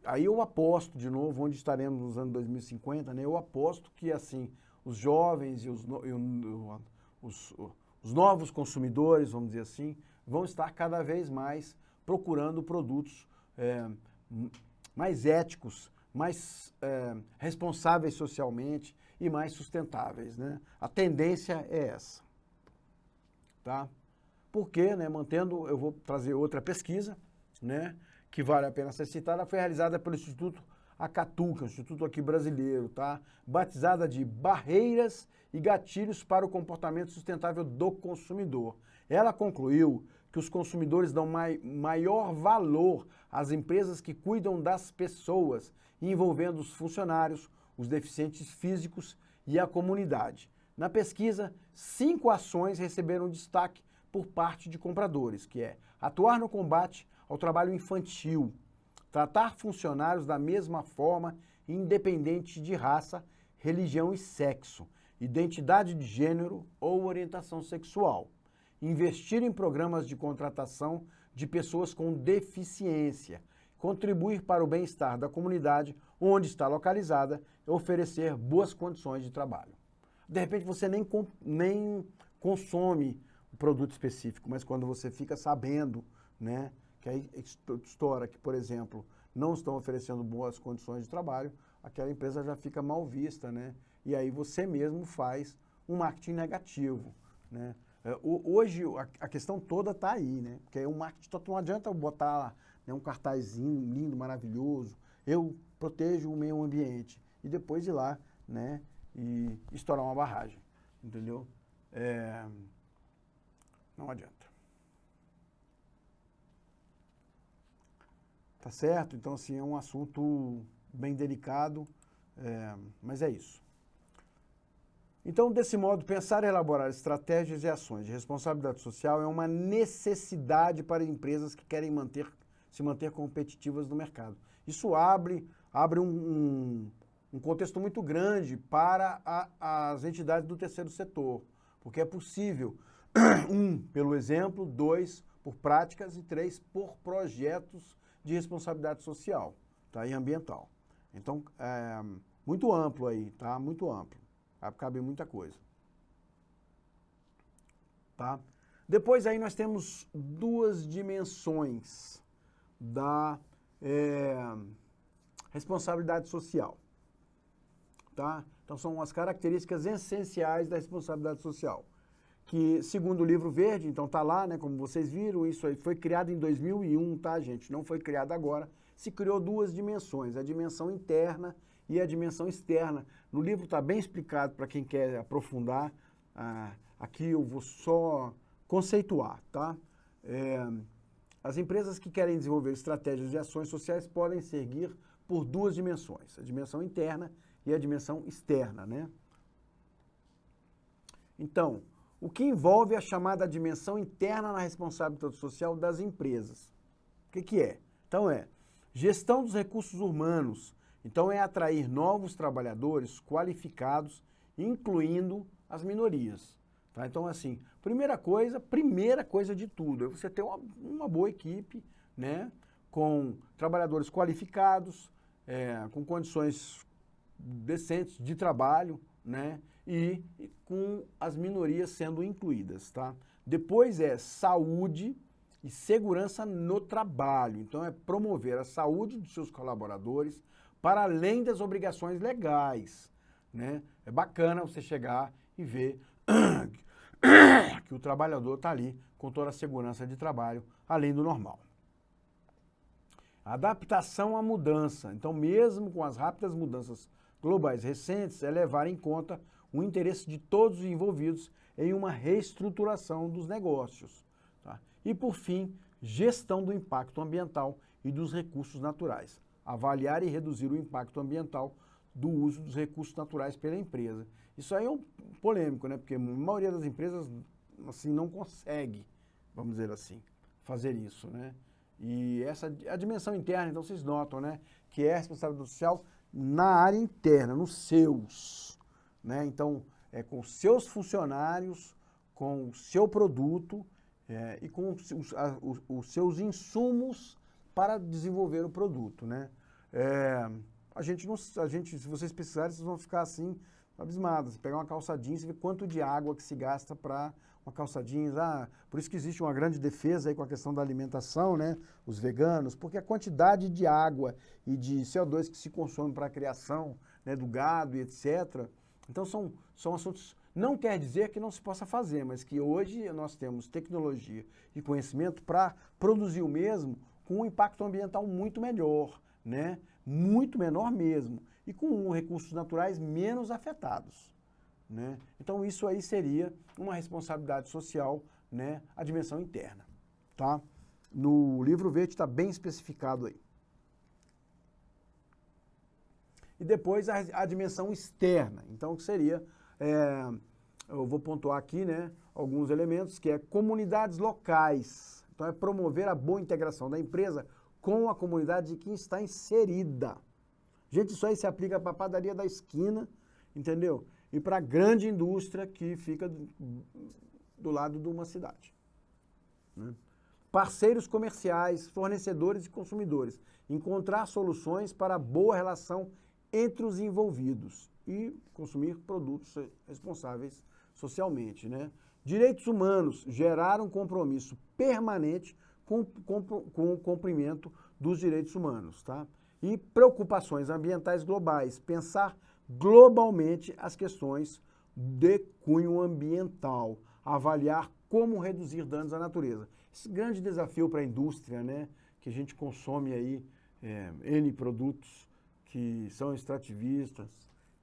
Aí eu aposto, de novo, onde estaremos nos anos 2050, né? Eu aposto que, assim, os jovens e os novos consumidores, vamos dizer assim, vão estar cada vez mais procurando produtos mais éticos, mais responsáveis socialmente e mais sustentáveis, né? A tendência é essa, tá? Porque, né, eu vou trazer outra pesquisa, né, que vale a pena ser citada, foi realizada pelo Instituto Acatu, que é um instituto aqui brasileiro, tá? Batizada de Barreiras e Gatilhos para o Comportamento Sustentável do Consumidor. Ela concluiu que os consumidores dão maior valor às empresas que cuidam das pessoas, envolvendo os funcionários, os deficientes físicos e a comunidade. Na pesquisa, 5 ações receberam destaque por parte de compradores, que é atuar no combate ao trabalho infantil, tratar funcionários da mesma forma, independente de raça, religião e sexo, identidade de gênero ou orientação sexual, investir em programas de contratação de pessoas com deficiência, contribuir para o bem-estar da comunidade onde está localizada e oferecer boas condições de trabalho. De repente você nem consome o produto específico, mas quando você fica sabendo, né, que aí estoura que, por exemplo, não estão oferecendo boas condições de trabalho, aquela empresa já fica mal vista, né? E aí você mesmo faz um marketing negativo, né? Hoje a questão toda está aí, né? Porque o marketing não adianta eu botar lá, né, um cartazinho lindo, maravilhoso, eu protejo o meio ambiente, e depois ir lá, né, e estourar uma barragem, entendeu? Não adianta. Tá certo? Então, assim, é um assunto bem delicado, mas é isso. Então, desse modo, pensar e elaborar estratégias e ações de responsabilidade social é uma necessidade para empresas que querem se manter competitivas no mercado. Isso abre um contexto muito grande para as entidades do terceiro setor, porque é possível, 1, pelo exemplo, 2, por práticas e 3, por projetos de responsabilidade social, tá? E ambiental. Então, muito amplo aí, tá? Muito amplo. Cabe muita coisa. Tá? Depois aí nós temos 2 dimensões da responsabilidade social. Tá? Então são as características essenciais da responsabilidade social. Que, segundo o Livro Verde, então tá lá, né, como vocês viram, isso aí foi criado em 2001, tá, gente? Não foi criado agora. Se criou 2 dimensões, a dimensão interna e a dimensão externa. No livro está bem explicado para quem quer aprofundar. Aqui eu vou só conceituar, tá? As empresas que querem desenvolver estratégias e ações sociais podem seguir por 2 dimensões, a dimensão interna e a dimensão externa, né? Então, o que envolve a chamada dimensão interna na responsabilidade social das empresas? O que é? Então gestão dos recursos humanos. Então é atrair novos trabalhadores qualificados, incluindo as minorias. Tá? Então, assim, primeira coisa de tudo é você ter uma boa equipe, né, com trabalhadores qualificados, com condições decentes de trabalho, né, e com as minorias sendo incluídas, tá? Depois saúde e segurança no trabalho. Então é promover a saúde dos seus colaboradores para além das obrigações legais, né? É bacana você chegar e ver que o trabalhador está ali com toda a segurança de trabalho, além do normal. Adaptação à mudança. Então, mesmo com as rápidas mudanças globais recentes, é levar em conta o interesse de todos os envolvidos em uma reestruturação dos negócios. Tá? E, por fim, gestão do impacto ambiental e dos recursos naturais. Avaliar e reduzir o impacto ambiental do uso dos recursos naturais pela empresa. Isso aí é polêmico, né? Porque a maioria das empresas assim, não consegue, vamos dizer assim, fazer isso, né? E a dimensão interna, então vocês notam, né? Que é a responsabilidade social na área interna, nos seus, né? Então, é com os seus funcionários, com o seu produto e com os seus insumos para desenvolver o produto, né? Se vocês precisarem, vocês vão ficar assim, abismados. Você pegar uma calça jeans e ver quanto de água que se gasta para uma calça jeans. Por isso que existe uma grande defesa aí com a questão da alimentação, né? Os veganos, porque a quantidade de água e de CO2 que se consome para a criação, né, do gado e etc. Então são assuntos, não quer dizer que não se possa fazer, mas que hoje nós temos tecnologia e conhecimento para produzir o mesmo com um impacto ambiental muito melhor, né? Muito menor mesmo, e com recursos naturais menos afetados, né? Então isso aí seria uma responsabilidade social, né? A dimensão interna, tá? No livro verde está bem especificado aí. E depois a dimensão externa, então que seria, eu vou pontuar aqui, né, alguns elementos, que é comunidades locais. Então é promover a boa integração da empresa com a comunidade de quem está inserida. Gente, isso aí se aplica para a padaria da esquina, entendeu? E para a grande indústria que fica do lado de uma cidade, né? Parceiros comerciais, fornecedores e consumidores. Encontrar soluções para a boa relação entre os envolvidos e consumir produtos responsáveis socialmente, né? Direitos humanos. Gerar um compromisso permanente com o cumprimento dos direitos humanos, tá? E preocupações ambientais globais, pensar globalmente as questões de cunho ambiental, avaliar como reduzir danos à natureza. Esse grande desafio para a indústria, né, que a gente consome aí N produtos que são extrativistas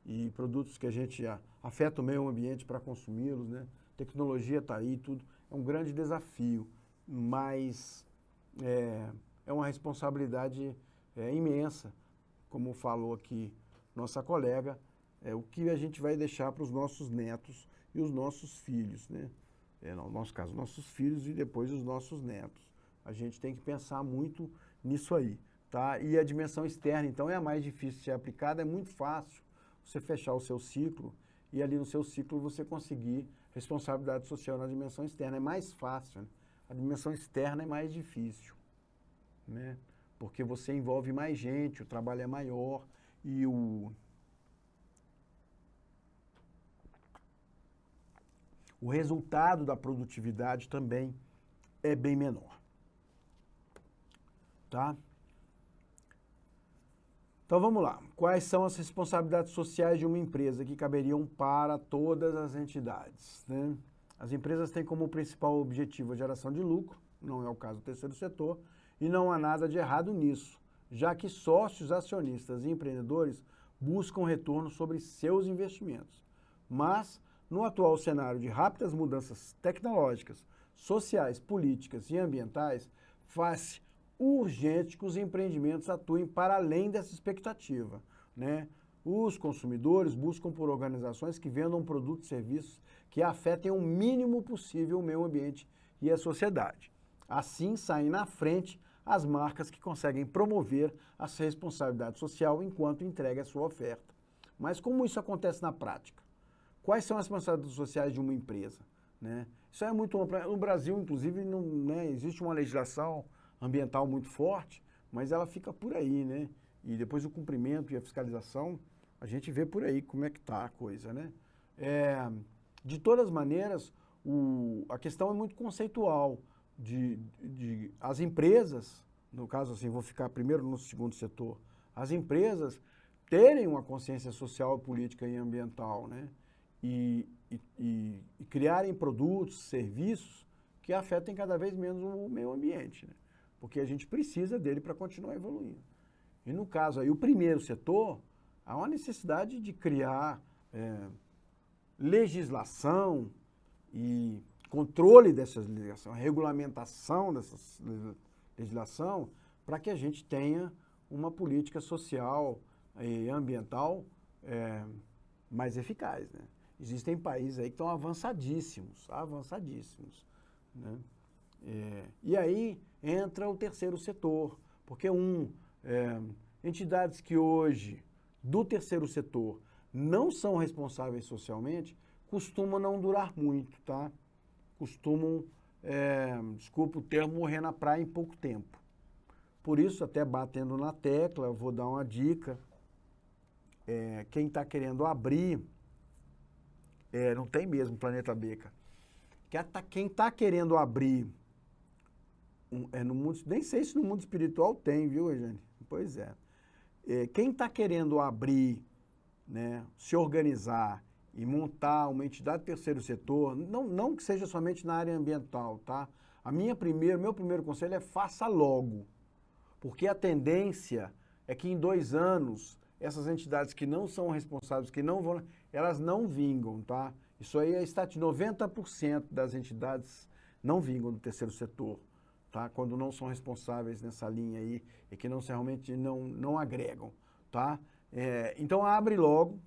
e produtos que a gente afeta o meio ambiente para consumi-los, né? Tecnologia está aí, tudo. É um grande desafio, mas é uma responsabilidade imensa, como falou aqui nossa colega, o que a gente vai deixar para os nossos netos e os nossos filhos, né? No nosso caso, nossos filhos e depois os nossos netos. A gente tem que pensar muito nisso aí, tá? E a dimensão externa, então, é a mais difícil de ser aplicada. É muito fácil você fechar o seu ciclo e ali no seu ciclo você conseguir responsabilidade social na dimensão externa. É mais fácil, né? A dimensão externa é mais difícil, né? Porque você envolve mais gente, o trabalho é maior e o resultado da produtividade também é bem menor, tá? Então vamos lá. Quais são as responsabilidades sociais de uma empresa que caberiam para todas as entidades, né? As empresas têm como principal objetivo a geração de lucro, não é o caso do terceiro setor, e não há nada de errado nisso, já que sócios, acionistas e empreendedores buscam retorno sobre seus investimentos. Mas, no atual cenário de rápidas mudanças tecnológicas, sociais, políticas e ambientais, faz-se urgente que os empreendimentos atuem para além dessa expectativa, né? Os consumidores buscam por organizações que vendam produtos e serviços que afetem o mínimo possível o meio ambiente e a sociedade. Assim, saem na frente as marcas que conseguem promover a sua responsabilidade social enquanto entrega a sua oferta. Mas como isso acontece na prática? Quais são as responsabilidades sociais de uma empresa, né? Isso é muito amplo. No Brasil, inclusive, não, né, existe uma legislação ambiental muito forte, mas ela fica por aí, né? E depois o cumprimento e a fiscalização, a gente vê por aí como é que está a coisa, né? De todas as maneiras, a questão é muito conceitual. As empresas, no caso assim, vou ficar primeiro no segundo setor, as empresas terem uma consciência social, política e ambiental, né? e criarem produtos, serviços que afetem cada vez menos o meio ambiente, né? Porque a gente precisa dele para continuar evoluindo. E no caso aí, o primeiro setor, há uma necessidade de criar legislação e controle dessas legislações, regulamentação dessas legislação, para que a gente tenha uma política social e ambiental mais eficaz, né? Existem países aí que estão avançadíssimos, né? E aí entra o terceiro setor, porque entidades que hoje, do terceiro setor, não são responsáveis socialmente, costumam não durar muito, tá? Costumam, desculpa o termo, morrer na praia em pouco tempo. Por isso, até batendo na tecla, eu vou dar uma dica, quem está querendo abrir, não tem mesmo Planeta Beca, quem está querendo abrir, no mundo, nem sei se no mundo espiritual tem, viu, Eugênio? Pois é. Quem está querendo abrir, né, se organizar e montar uma entidade do terceiro setor, não que seja somente na área ambiental, tá? Meu primeiro conselho é faça logo, porque a tendência é que em 2 anos, essas entidades que não são responsáveis, que não vão, elas não vingam, tá? Isso aí é estatística, 90% das entidades não vingam do terceiro setor, tá? Quando não são responsáveis nessa linha aí e que realmente não agregam, tá? Então abre logo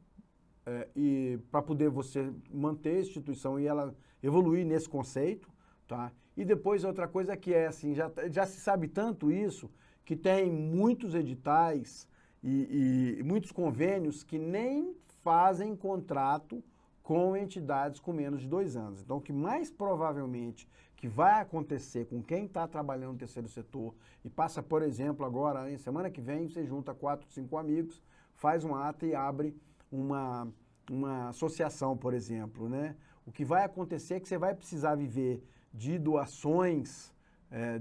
e para poder você manter a instituição e ela evoluir nesse conceito, tá? E depois outra coisa que assim, já se sabe tanto isso, que tem muitos editais e muitos convênios que nem fazem contrato com entidades com menos de 2 anos. Então, o que mais provavelmente que vai acontecer com quem está trabalhando no terceiro setor e passa, por exemplo, agora, semana que vem, você junta 4, 5 amigos, faz uma ata e abre uma associação, por exemplo, né? O que vai acontecer é que você vai precisar viver de doações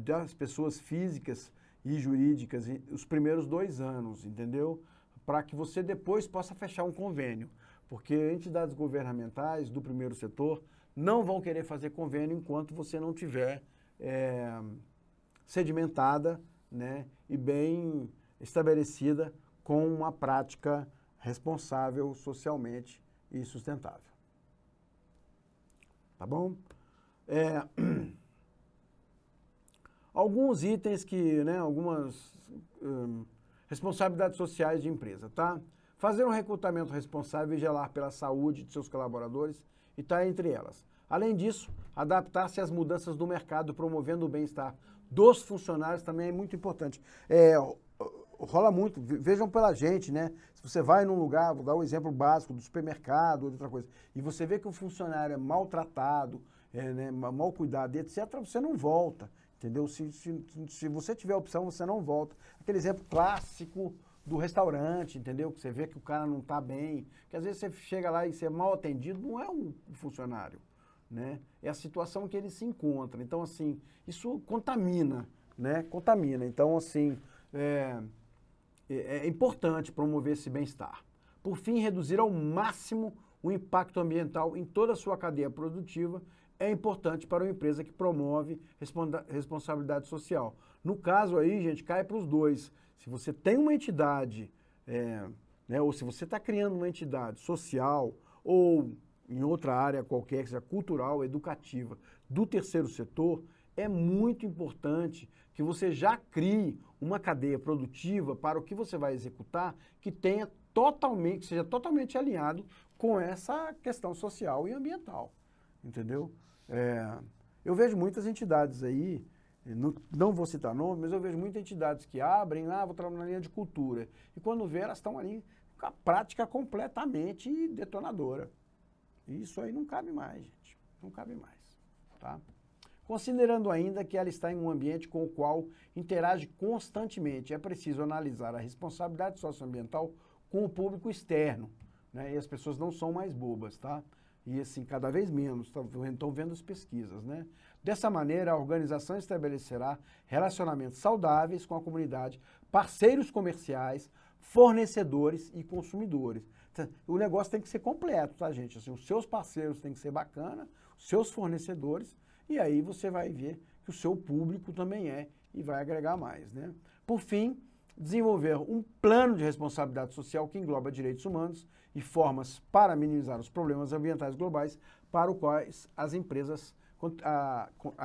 das pessoas físicas e jurídicas os primeiros 2 anos, entendeu? Para que você depois possa fechar um convênio. Porque entidades governamentais do primeiro setor não vão querer fazer convênio enquanto você não tiver sedimentada, né, e bem estabelecida com uma prática responsável socialmente e sustentável. Tá bom? Alguns itens que, né, algumas responsabilidades sociais de empresa, tá? Fazer um recrutamento responsável e zelar pela saúde de seus colaboradores e está entre elas. Além disso, adaptar-se às mudanças do mercado, promovendo o bem-estar dos funcionários também é muito importante. Rola muito, vejam pela gente, né? Se você vai num lugar, vou dar um exemplo básico do supermercado ou de outra coisa, e você vê que o funcionário é maltratado, né, mal cuidado, etc., você não volta, entendeu? Se você tiver opção, você não volta. Aquele exemplo clássico do restaurante, entendeu? Que você vê que o cara não está bem, que às vezes você chega lá e você é mal atendido, não é um funcionário, né? É a situação que ele se encontra. Então, assim, isso contamina, né? Contamina. Então, assim, é importante promover esse bem-estar. Por fim, reduzir ao máximo o impacto ambiental em toda a sua cadeia produtiva é importante para uma empresa que promove responsabilidade social. No caso aí, gente, cai para os dois. Se você tem uma entidade, né, ou se você está criando uma entidade social ou em outra área qualquer, seja cultural, educativa, do terceiro setor, é muito importante que você já crie uma cadeia produtiva para o que você vai executar que seja totalmente alinhado com essa questão social e ambiental, entendeu? Eu vejo muitas entidades aí, não vou citar nomes, mas eu vejo muitas entidades que abrem, vou trabalhar na linha de cultura, e quando vê, elas estão ali com a prática completamente detonadora. E isso aí não cabe mais, gente, não cabe mais, tá? Considerando ainda que ela está em um ambiente com o qual interage constantemente, é preciso analisar a responsabilidade socioambiental com o público externo, né? E as pessoas não são mais bobas, tá? E assim, cada vez menos, estão vendo as pesquisas, né? Dessa maneira, a organização estabelecerá relacionamentos saudáveis com a comunidade, parceiros comerciais, fornecedores e consumidores. O negócio tem que ser completo, tá, gente? Assim, os seus parceiros têm que ser bacana, os seus fornecedores, e aí você vai ver que o seu público também é e vai agregar mais, né? Por fim, desenvolver um plano de responsabilidade social que engloba direitos humanos e formas para minimizar os problemas ambientais globais para os quais a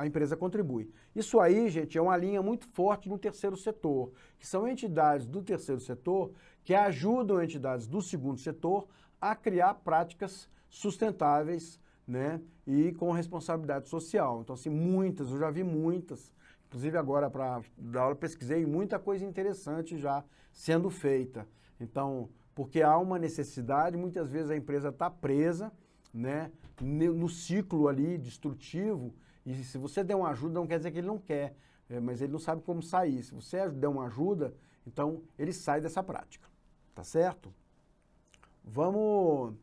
empresa contribui. Isso aí, gente, é uma linha muito forte no terceiro setor, que são entidades do terceiro setor que ajudam entidades do segundo setor a criar práticas sustentáveis, né, e com responsabilidade social. Então, assim, muitas, eu já vi muitas, inclusive agora para dar aula pesquisei muita coisa interessante já sendo feita. Então, porque há uma necessidade, muitas vezes a empresa está presa, né, no ciclo ali destrutivo, e se você der uma ajuda não quer dizer que ele não quer, mas ele não sabe como sair. Se você der uma ajuda, então ele sai dessa prática, tá certo? Vamos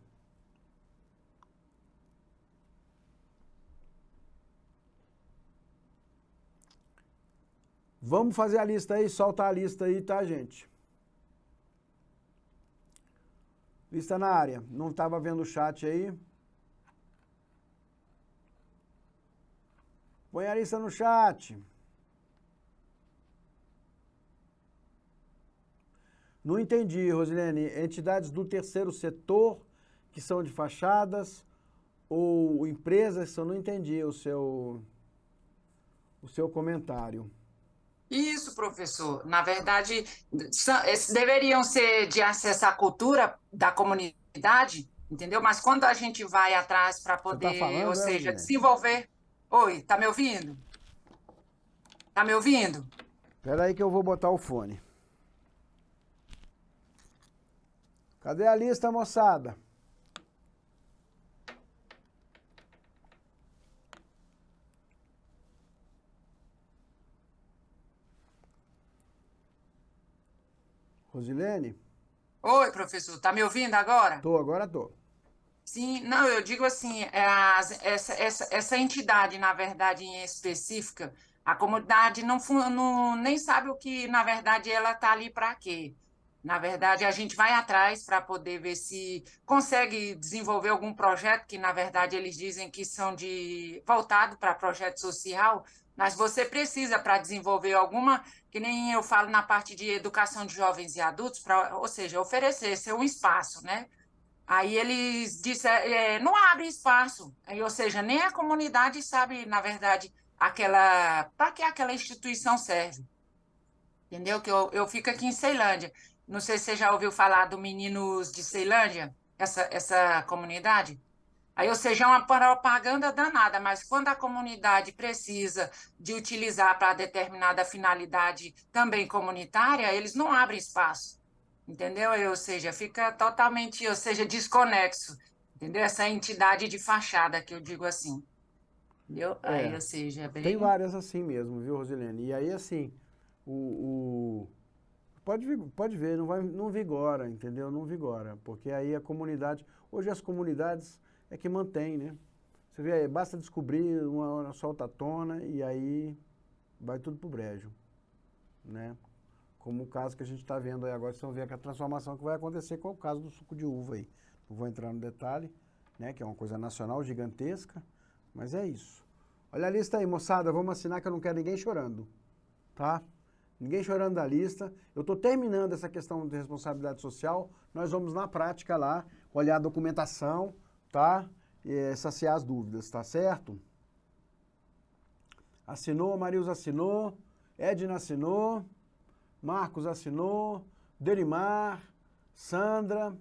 fazer a lista aí, solta a lista aí, tá, gente? Lista na área. Não estava vendo o chat aí? Põe a lista no chat. Não entendi, Rosilene. Entidades do terceiro setor que são de fachadas ou empresas, eu não entendi o seu comentário. Isso, professor. Na verdade, esses deveriam ser de acesso à cultura da comunidade, entendeu? Mas quando a gente vai atrás para Você está poder, ou falando, seja, Rosilene? desenvolver. Oi, tá me ouvindo? Tá me ouvindo? Espera aí que eu vou botar o fone. Cadê a lista, moçada? Rosilene? Oi, professor, tá me ouvindo agora? Agora tô. Sim, não, eu digo assim, essa entidade, na verdade, em específica, a comunidade nem sabe o que, na verdade, ela está ali para quê. Na verdade, a gente vai atrás para poder ver se consegue desenvolver algum projeto que, na verdade, eles dizem que são voltado para projeto social, mas você precisa para desenvolver alguma, que nem eu falo na parte de educação de jovens e adultos, ou seja, oferecer ser um espaço, né? Aí eles disseram, não abre espaço, aí, ou seja, nem a comunidade sabe, na verdade, para que aquela instituição serve, entendeu? Que eu fico aqui em Ceilândia. Não sei se você já ouviu falar do Meninos de Ceilândia, essa comunidade. Aí, ou seja, é uma propaganda danada, mas quando a comunidade precisa de utilizar para determinada finalidade também comunitária, eles não abrem espaço, entendeu? Ou seja, fica totalmente, ou seja, desconexo, entendeu? Essa entidade de fachada que eu digo assim, entendeu? Aí, É, ou seja, é tem bem... várias assim mesmo, viu, Rosilene? E aí, assim, pode ver, não vigora, entendeu? Não vigora, porque aí a comunidade, hoje as comunidades é que mantém, né? Você vê aí, basta descobrir, uma hora solta à tona e aí vai tudo pro brejo, né? Como o caso que a gente está vendo aí agora, vocês vão ver que a transformação que vai acontecer com o caso do suco de uva aí. Não vou entrar no detalhe, né? Que é uma coisa nacional gigantesca, mas é isso. Olha a lista aí, moçada, vamos assinar que eu não quero ninguém chorando, tá? Ninguém chorando da lista. Eu estou terminando essa questão de responsabilidade social. Nós vamos na prática lá, olhar a documentação, tá? E saciar as dúvidas, tá certo? Assinou, Marilza assinou, Edna assinou, Marcos assinou, Derimar, Sandra.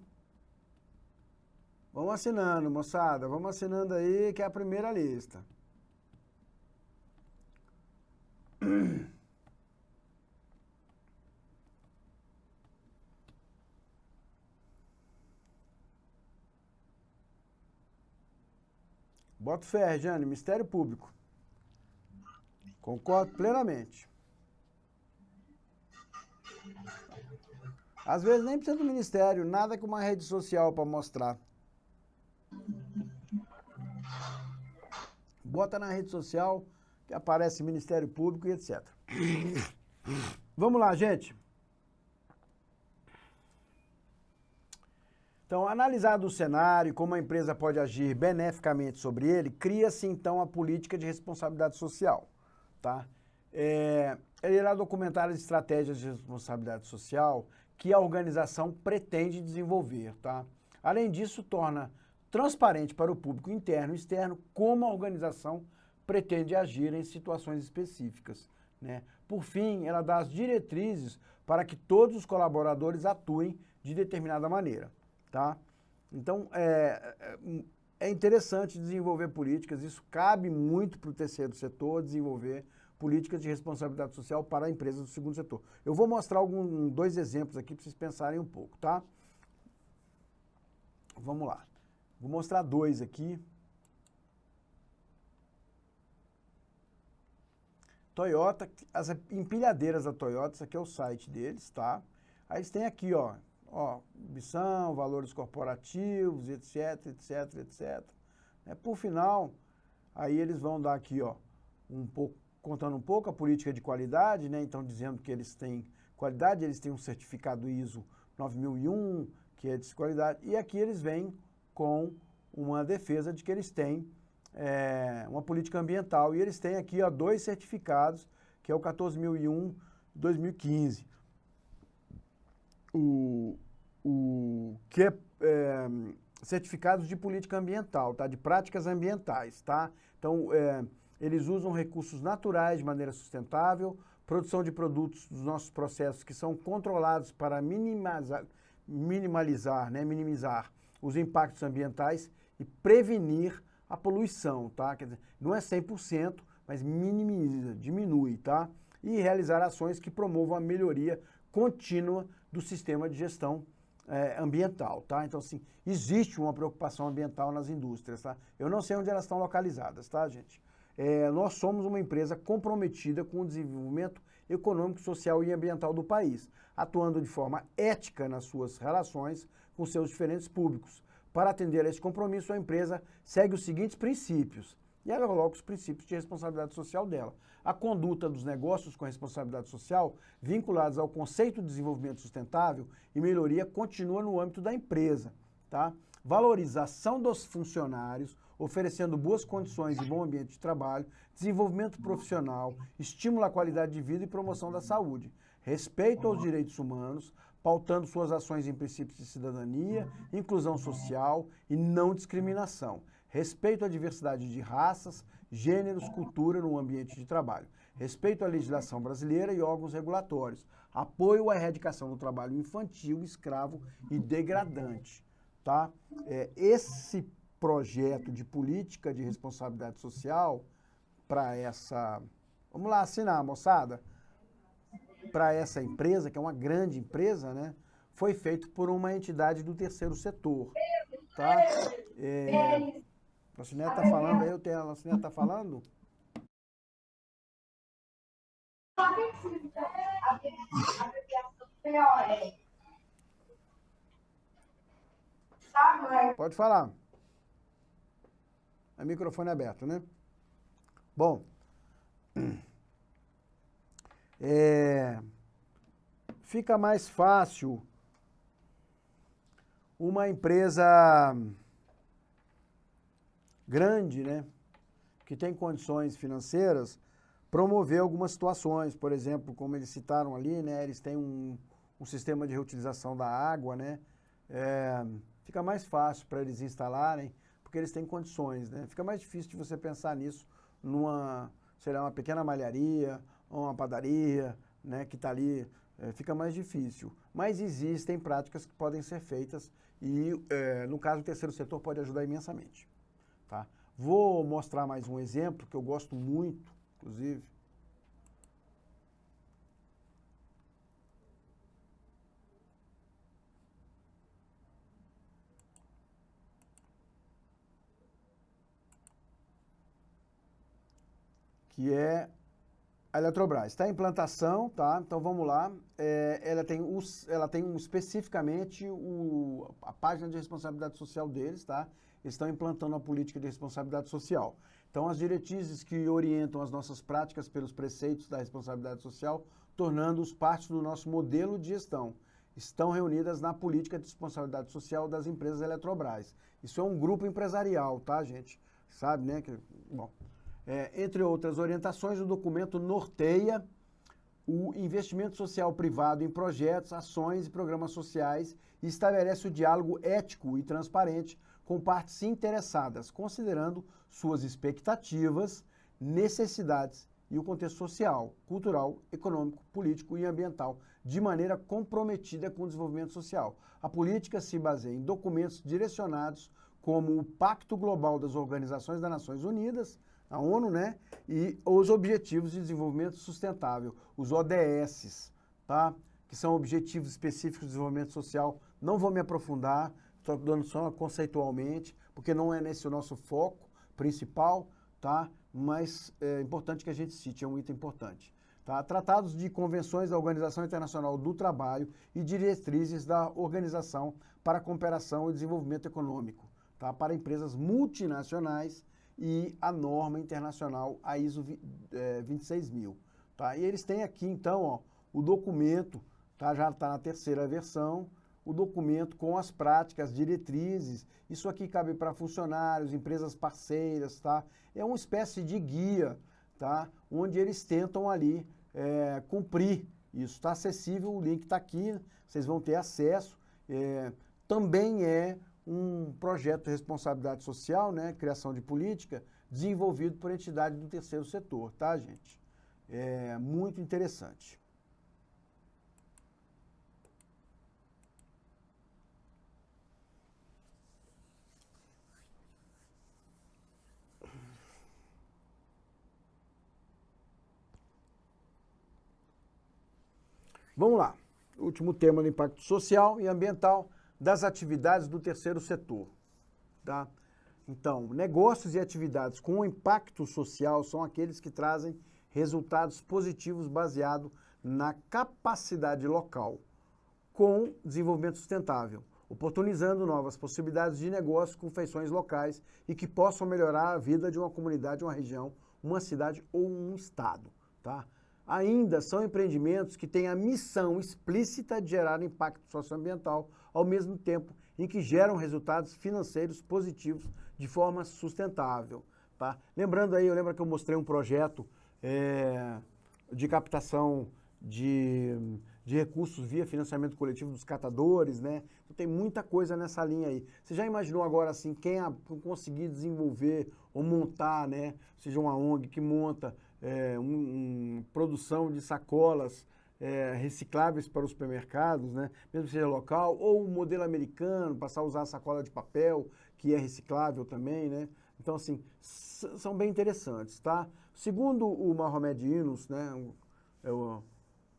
Vamos assinando, moçada. Vamos assinando aí, que é a primeira lista. Boto fé, Jane, Ministério Público. Concordo plenamente. Às vezes nem precisa do Ministério, nada com uma rede social para mostrar. Bota na rede social que aparece Ministério Público e etc. Vamos lá, gente. Então, analisado o cenário e como a empresa pode agir beneficamente sobre ele, cria-se então a política de responsabilidade social, tá? Ele irá documentar as estratégias de responsabilidade social que a organização pretende desenvolver, tá? Além disso, torna transparente para o público interno e externo como a organização pretende agir em situações específicas, né? Por fim, ela dá as diretrizes para que todos os colaboradores atuem de determinada maneira, tá? Então, é interessante desenvolver políticas, isso cabe muito para o terceiro setor desenvolver políticas de responsabilidade social para empresas do segundo setor. Eu vou mostrar dois exemplos aqui para vocês pensarem um pouco, tá? Vamos lá. Vou mostrar dois aqui. Toyota, as empilhadeiras da Toyota, isso aqui é o site deles, tá? Aí eles têm aqui, ó, missão, valores corporativos, etc, etc, etc. Por final, aí eles vão dar aqui, ó, contando um pouco a política de qualidade, né? Então, dizendo que eles têm qualidade, eles têm um certificado ISO 9001, que é de qualidade, e aqui eles vêm com uma defesa de que eles têm uma política ambiental, e eles têm aqui, ó, 2 certificados, que é o 14001 2015. Que é certificados de política ambiental, tá? De práticas ambientais, tá? Então, eles usam recursos naturais de maneira sustentável, produção de produtos dos nossos processos que são controlados para minimizar os impactos ambientais e prevenir a poluição, tá? Quer dizer, não é 100%, mas minimiza, diminui, tá? E realizar ações que promovam a melhoria contínua do sistema de gestão ambiental, tá? Então, assim, existe uma preocupação ambiental nas indústrias, tá? Eu não sei onde elas estão localizadas, tá, gente? Nós somos uma empresa comprometida com o desenvolvimento econômico, social e ambiental do país, atuando de forma ética nas suas relações com seus diferentes públicos. Para atender a esse compromisso, a empresa segue os seguintes princípios, e ela coloca os princípios de responsabilidade social dela. A conduta dos negócios com responsabilidade social, vinculados ao conceito de desenvolvimento sustentável e melhoria, continua no âmbito da empresa, tá? Valorização dos funcionários, oferecendo boas condições e bom ambiente de trabalho, desenvolvimento profissional, estímulo à qualidade de vida e promoção da saúde, respeito aos direitos humanos, pautando suas ações em princípios de cidadania, inclusão social e não discriminação, respeito à diversidade de raças, gêneros, cultura no ambiente de trabalho, respeito à legislação brasileira e órgãos regulatórios, apoio à erradicação do trabalho infantil, escravo e degradante, tá? Esse projeto de política de responsabilidade social para essa... Vamos lá assinar, moçada? Para essa empresa, que é uma grande empresa, né? Foi feito por uma entidade do terceiro setor, tá? A Lucinete está falando aí, a Lucinete está falando? Pode falar. O microfone é aberto, né? Bom, fica mais fácil uma empresa grande, né, que tem condições financeiras, promover algumas situações, por exemplo, como eles citaram ali, né, eles têm um sistema de reutilização da água, né, fica mais fácil para eles instalarem, porque eles têm condições, né, fica mais difícil de você pensar nisso numa, sei lá, uma pequena malharia, ou uma padaria, né, que está ali, fica mais difícil. Mas existem práticas que podem ser feitas e, no caso, o terceiro setor pode ajudar imensamente. Tá? Vou mostrar mais um exemplo que eu gosto muito, inclusive. Que é a Eletrobras. Está em implantação, tá? Então vamos lá. Ela tem especificamente a página de responsabilidade social deles, tá? Eles estão implantando a política de responsabilidade social. Então, as diretrizes que orientam as nossas práticas pelos preceitos da responsabilidade social, tornando-os parte do nosso modelo de gestão. estão reunidas na política de responsabilidade social das empresas Eletrobras. Isso é um grupo empresarial, tá, gente? Sabe, né? Bom, entre outras orientações, o documento norteia o investimento social privado em projetos, ações e programas sociais e estabelece o diálogo ético e transparente com partes interessadas, considerando suas expectativas, necessidades e o contexto social, cultural, econômico, político e ambiental, de maneira comprometida com o desenvolvimento social. A política se baseia em documentos direcionados como o Pacto Global das Organizações das Nações Unidas, a ONU, né? E os Objetivos de Desenvolvimento Sustentável, os ODS, tá? Que são objetivos específicos de desenvolvimento social. Não vou me aprofundar, estou dando só conceitualmente, porque não é nesse o nosso foco principal, tá? Mas é importante que a gente cite, é um item importante. Tá? Tratados de convenções da Organização Internacional do Trabalho e diretrizes da Organização para a Cooperação e Desenvolvimento Econômico, tá? Para empresas multinacionais e a norma internacional, a ISO 26000. Tá? E eles têm aqui, então, ó, o documento, tá? Já está na terceira versão, o documento com as práticas, diretrizes. Isso aqui cabe para funcionários, empresas parceiras, tá? É uma espécie de guia, tá? Onde eles tentam ali cumprir isso. Está acessível, o link está aqui, vocês vão ter acesso. Também é um projeto de responsabilidade social, né? Criação de política, desenvolvido por entidade do terceiro setor, tá, gente? É muito interessante. Vamos lá. Último tema do impacto social e ambiental das atividades do terceiro setor. Tá? Então, negócios e atividades com impacto social são aqueles que trazem resultados positivos baseados na capacidade local, com desenvolvimento sustentável, oportunizando novas possibilidades de negócio com feições locais e que possam melhorar a vida de uma comunidade, uma região, uma cidade ou um estado. Tá? Ainda são empreendimentos que têm a missão explícita de gerar impacto socioambiental, ao mesmo tempo em que geram resultados financeiros positivos de forma sustentável. Tá? Lembrando aí, eu lembro que eu mostrei um projeto de captação de recursos via financiamento coletivo dos catadores, né? Então, tem muita coisa nessa linha aí. Você já imaginou agora, assim, quem conseguir desenvolver ou montar, né? Seja uma ONG que monta produção de sacolas recicláveis para os supermercados, né? Mesmo que seja local, ou um modelo americano, passar a usar a sacola de papel, que é reciclável também, né? Então, assim, são bem interessantes, tá? Segundo o Mohamed Yunus, né? O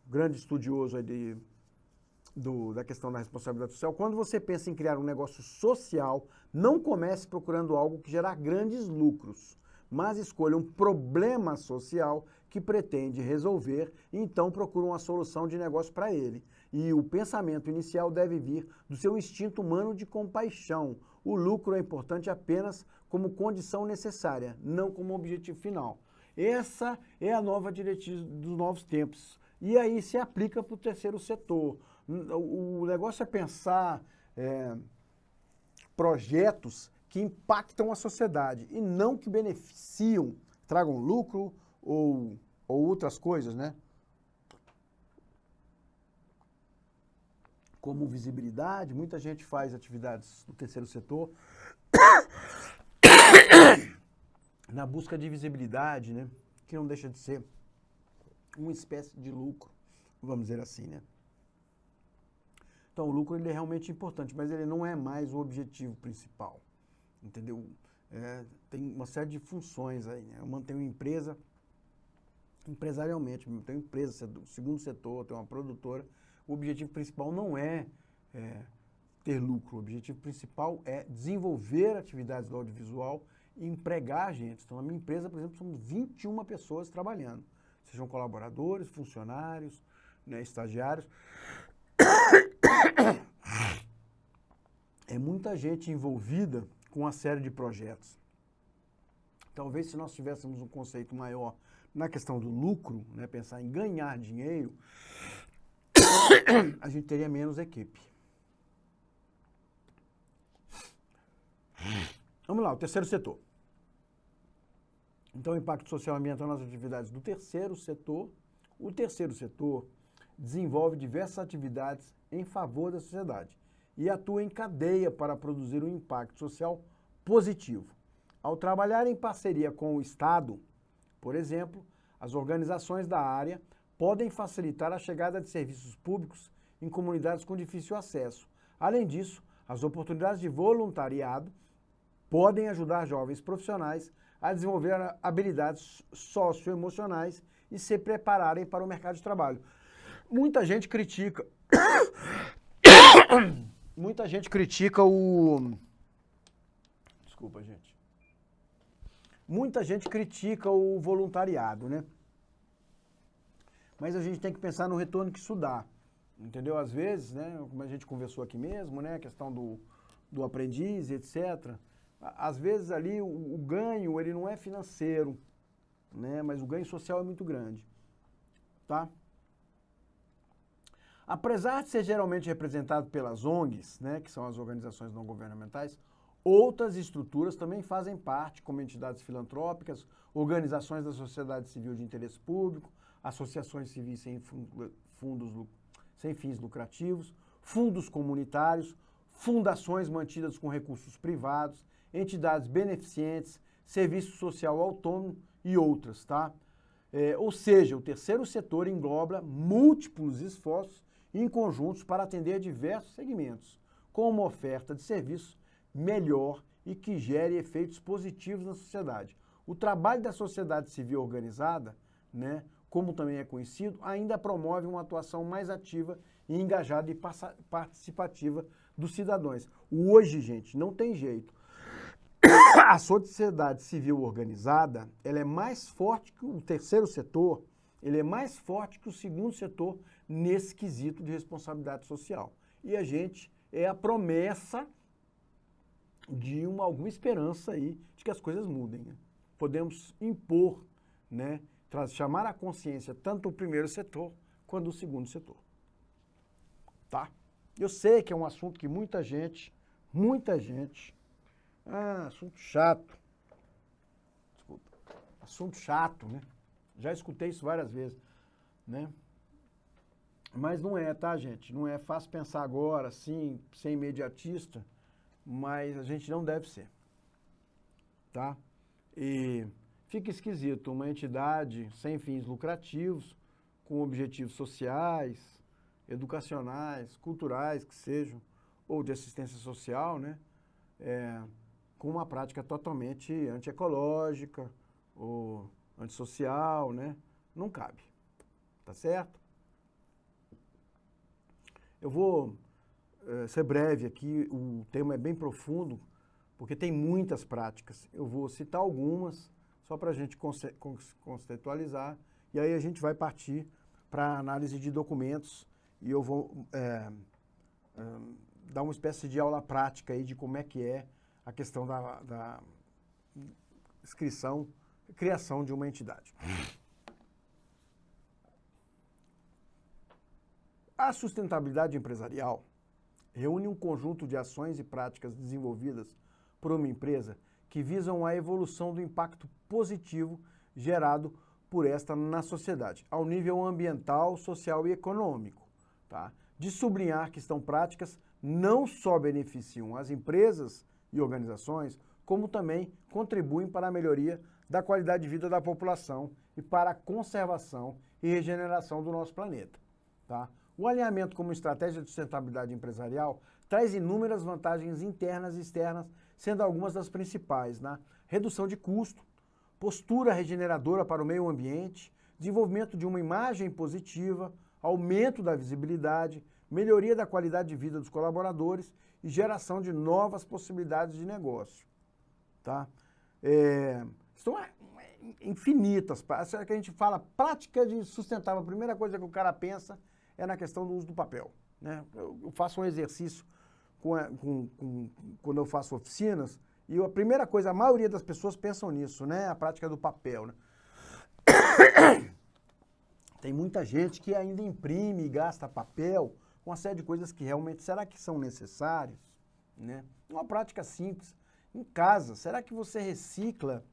grande estudioso aí da questão da responsabilidade social, quando você pensa em criar um negócio social, não comece procurando algo que gerar grandes lucros, mas escolha um problema social que pretende resolver e então procura uma solução de negócio para ele. E o pensamento inicial deve vir do seu instinto humano de compaixão. O lucro é importante apenas como condição necessária, não como objetivo final. Essa é a nova diretriz dos novos tempos. E aí se aplica para o terceiro setor. O negócio é pensar projetos que impactam a sociedade e não que beneficiam, tragam lucro ou outras coisas, né? Como visibilidade, muita gente faz atividades do terceiro setor na busca de visibilidade, né? Que não deixa de ser uma espécie de lucro, vamos dizer assim, né? Então, o lucro ele é realmente importante, mas ele não é mais o objetivo principal, entendeu? Tem uma série de funções aí, né? Eu mantenho uma empresa empresarialmente, eu tenho uma empresa, segundo setor, tenho uma produtora. O objetivo principal não é ter lucro, o objetivo principal é desenvolver atividades do audiovisual e empregar gente. Então, na minha empresa, por exemplo, somos 21 pessoas trabalhando, sejam colaboradores, funcionários, né, estagiários. É muita gente envolvida com uma série de projetos. Talvez se nós tivéssemos um conceito maior na questão do lucro, né, pensar em ganhar dinheiro, a gente teria menos equipe. Vamos lá, o terceiro setor. Então, o impacto social e ambiental nas atividades do terceiro setor. O terceiro setor desenvolve diversas atividades em favor da sociedade e atua em cadeia para produzir um impacto social positivo. Ao trabalhar em parceria com o Estado, por exemplo, as organizações da área podem facilitar a chegada de serviços públicos em comunidades com difícil acesso. Além disso, as oportunidades de voluntariado podem ajudar jovens profissionais a desenvolver habilidades socioemocionais e se prepararem para o mercado de trabalho. Muita gente critica o... Desculpa, gente. Muita gente critica o voluntariado, né? Mas a gente tem que pensar no retorno que isso dá, entendeu? Às vezes, né, como a gente conversou aqui mesmo, né, a questão do aprendiz, etc. Às vezes ali o ganho, ele não é financeiro, né, mas o ganho social é muito grande, tá? Apesar de ser geralmente representado pelas ONGs, né, que são as organizações não governamentais, outras estruturas também fazem parte, como entidades filantrópicas, organizações da sociedade civil de interesse público, associações civis sem fins lucrativos, fundos comunitários, fundações mantidas com recursos privados, entidades beneficentes, serviço social autônomo e outras, tá? Ou seja, o terceiro setor engloba múltiplos esforços em conjuntos para atender diversos segmentos, com uma oferta de serviço melhor e que gere efeitos positivos na sociedade. O trabalho da sociedade civil organizada, né, como também é conhecido, ainda promove uma atuação mais ativa e engajada e participativa dos cidadãos. Hoje, gente, não tem jeito. A sociedade civil organizada, ela é mais forte que o terceiro setor, ele é mais forte que o segundo setor nesse quesito de responsabilidade social. E a gente é a promessa de alguma esperança aí de que as coisas mudem, né? Podemos impor, né, chamar a consciência tanto do primeiro setor quanto do segundo setor. Tá? Eu sei que é um assunto que muita gente, assunto chato. Desculpa. Assunto chato, né? Já escutei isso várias vezes, né? Mas não é, tá, gente? Não é fácil pensar agora, assim, ser imediatista, mas a gente não deve ser, tá? E fica esquisito uma entidade sem fins lucrativos, com objetivos sociais, educacionais, culturais, que sejam, ou de assistência social, né? Com uma prática totalmente antiecológica ou antissocial, né? Não cabe, tá certo? Eu vou ser breve aqui, o tema é bem profundo, porque tem muitas práticas. Eu vou citar algumas, só para a gente conceitualizar, e aí a gente vai partir para a análise de documentos, e eu vou dar uma espécie de aula prática aí de como é que é a questão da criação de uma entidade. A sustentabilidade empresarial reúne um conjunto de ações e práticas desenvolvidas por uma empresa que visam a evolução do impacto positivo gerado por esta na sociedade, ao nível ambiental, social e econômico. Tá? De sublinhar que estão práticas não só beneficiam as empresas e organizações, como também contribuem para a melhoria da qualidade de vida da população e para a conservação e regeneração do nosso planeta. Tá? O alinhamento como estratégia de sustentabilidade empresarial traz inúmeras vantagens internas e externas, sendo algumas das principais, né? Redução de custo, postura regeneradora para o meio ambiente, desenvolvimento de uma imagem positiva, aumento da visibilidade, melhoria da qualidade de vida dos colaboradores e geração de novas possibilidades de negócio. Tá? São infinitas. Se a gente fala prática de sustentável, a primeira coisa que o cara pensa é na questão do uso do papel. Né? Eu faço um exercício quando eu faço oficinas, e a primeira coisa, a maioria das pessoas pensam nisso, né? A prática do papel. Né? Tem muita gente que ainda imprime e gasta papel, uma série de coisas que realmente, será que são necessárias? Né? Uma prática simples. Em casa, será que você recicla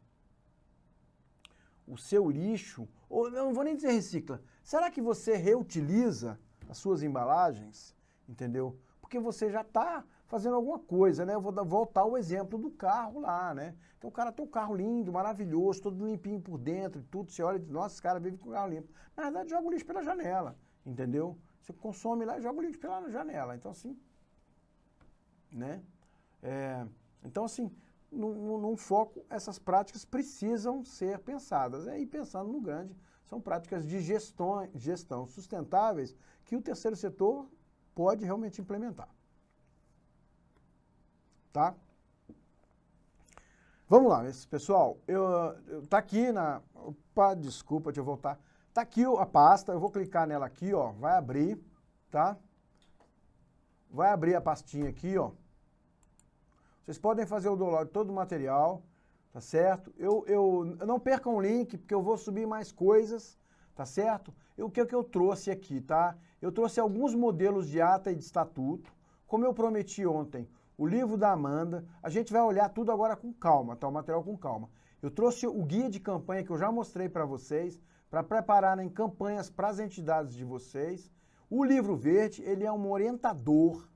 o seu lixo? Ou não vou nem dizer recicla. Será que você reutiliza as suas embalagens? Entendeu? Porque você já está fazendo alguma coisa, né? Eu vou voltar ao exemplo do carro lá, né? Então o cara tem um carro lindo, maravilhoso, todo limpinho por dentro e tudo. Você olha e diz, nossa, esse cara vive com o carro limpo. Na verdade, joga o lixo pela janela, entendeu? Você consome lá e joga o lixo pela janela. Então, assim, né? Então, assim, num foco, essas práticas precisam ser pensadas. E pensando no grande, são práticas de gestão sustentáveis que o terceiro setor pode realmente implementar. Tá? Vamos lá, pessoal. Tá aqui na... Opa, desculpa, deixa eu voltar. Tá aqui a pasta, eu vou clicar nela aqui, ó. Vai abrir, tá? Vai abrir a pastinha aqui, ó. Vocês podem fazer o download de todo o material, tá certo? Não percam o link, porque eu vou subir mais coisas, tá certo? O que eu trouxe aqui, tá? Eu trouxe alguns modelos de ata e de estatuto. Como eu prometi ontem, o livro da Amanda, a gente vai olhar tudo agora com calma, tá? O material com calma. Eu trouxe o guia de campanha que eu já mostrei para vocês, para prepararem campanhas para as entidades de vocês. O livro verde, ele é um orientador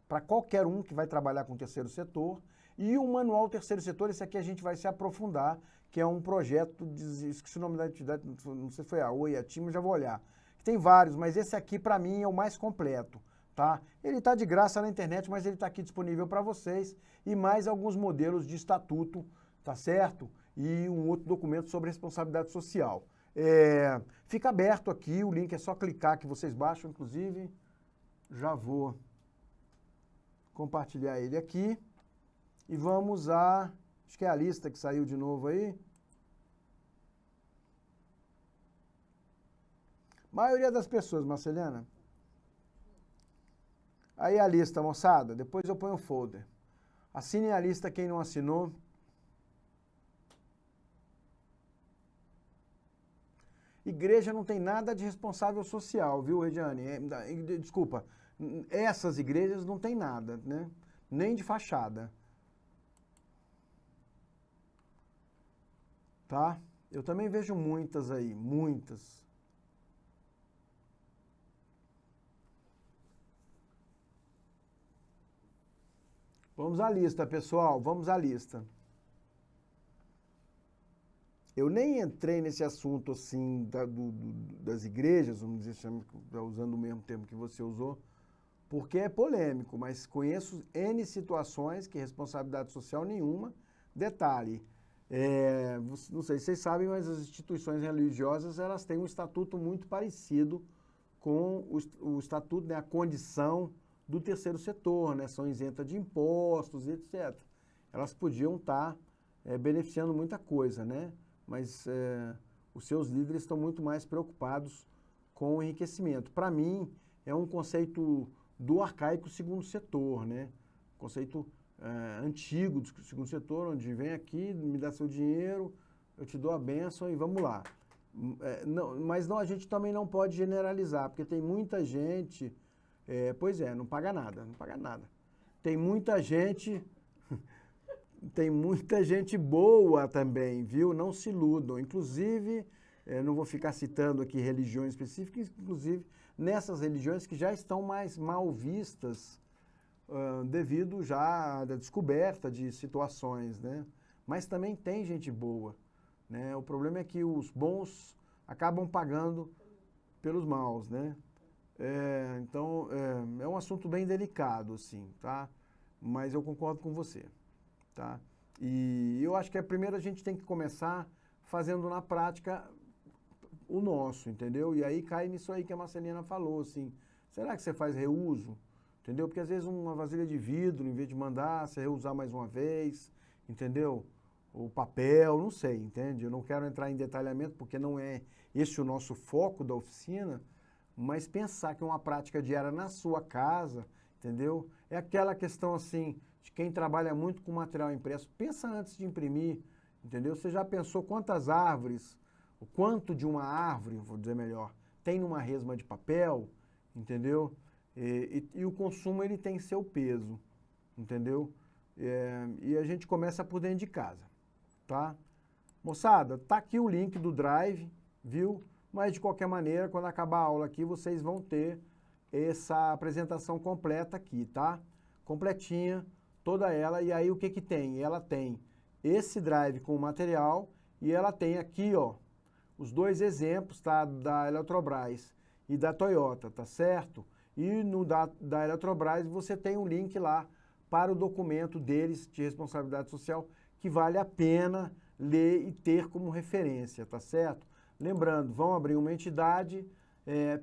para qualquer um que vai trabalhar com o terceiro setor. E o manual terceiro setor, esse aqui a gente vai se aprofundar, que é um projeto, esqueci o nome da entidade, não sei se foi a Oi, a TIM, já vou olhar. Tem vários, mas esse aqui para mim é o mais completo. Tá? Ele está de graça na internet, mas ele está aqui disponível para vocês, e mais alguns modelos de estatuto, tá certo? E um outro documento sobre responsabilidade social. Fica aberto aqui, o link é só clicar que vocês baixam, inclusive, já vou compartilhar ele aqui, e vamos acho que é a lista que saiu de novo aí. Maioria das pessoas, Marceliana. Aí a lista, moçada, depois eu ponho o folder. Assinem a lista quem não assinou. Igreja não tem nada de responsável social, viu, Regiane? Desculpa, essas igrejas não tem nada, né? Nem de fachada. Tá? Eu também vejo muitas aí, muitas. Vamos à lista, pessoal, vamos à lista. Eu nem entrei nesse assunto, assim, das igrejas, vamos dizer, usando o mesmo termo que você usou, porque é polêmico, mas conheço N situações que responsabilidade social nenhuma. Detalhe, não sei se vocês sabem, mas as instituições religiosas, elas têm um estatuto muito parecido com o estatuto, né, a condição do terceiro setor, né? São isentas de impostos, etc. Elas podiam estar beneficiando muita coisa, né? Mas os seus líderes estão muito mais preocupados com o enriquecimento. Para mim, é um conceito do arcaico segundo setor, né? Conceito antigo do segundo setor, onde vem aqui, me dá seu dinheiro, eu te dou a bênção e vamos lá. Mas a gente também não pode generalizar, porque tem muita gente... não paga nada, não paga nada. Tem muita gente boa também, viu? Não se iludam. Inclusive, não vou ficar citando aqui religiões específicas, inclusive nessas religiões que já estão mais mal vistas devido já à descoberta de situações, né? Mas também tem gente boa, né? O problema é que os bons acabam pagando pelos maus, né? Então, é um assunto bem delicado, assim, tá? Mas eu concordo com você, tá? E eu acho que primeiro a gente tem que começar fazendo na prática o nosso, entendeu? E aí cai nisso aí que a Marcelina falou, assim, será que você faz reuso? Entendeu? Porque às vezes uma vasilha de vidro, em vez de mandar, você reusar mais uma vez, entendeu? O papel, não sei, entende? Eu não quero entrar em detalhamento porque não é esse o nosso foco da oficina, mas pensar que uma prática diária na sua casa, entendeu? É aquela questão assim, de quem trabalha muito com material impresso, pensa antes de imprimir, entendeu? Você já pensou quantas árvores, o quanto de uma árvore, vou dizer melhor, tem numa resma de papel, entendeu? E o consumo ele tem seu peso, entendeu? E a gente começa por dentro de casa, tá? Moçada, tá aqui o link do Drive, viu? Mas de qualquer maneira, quando acabar a aula aqui, vocês vão ter essa apresentação completa aqui, tá? Completinha, toda ela. E aí o que que tem? Ela tem esse Drive com o material e ela tem aqui, ó, os dois exemplos, tá? Da Eletrobras e da Toyota, tá certo? E no da Eletrobras você tem um link lá para o documento deles de responsabilidade social que vale a pena ler e ter como referência, tá certo? Lembrando, vão abrir uma entidade,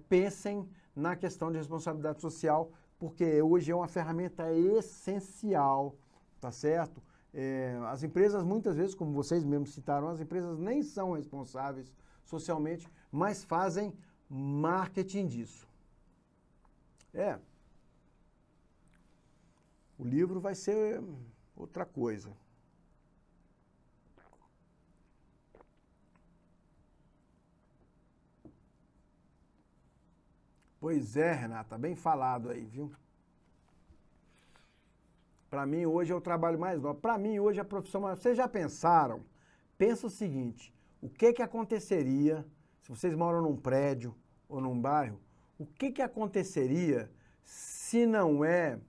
pensem na questão de responsabilidade social, porque hoje é uma ferramenta essencial, tá certo? As empresas, muitas vezes, como vocês mesmos citaram, as empresas nem são responsáveis socialmente, mas fazem marketing disso. O livro vai ser outra coisa. Pois é, Renata, bem falado aí, viu? Para mim, hoje é o trabalho mais nobre. Para mim, hoje é a profissão mais... Vocês já pensaram? Pensa o seguinte, o que que aconteceria se vocês moram num prédio ou num bairro? O que que aconteceria se não é...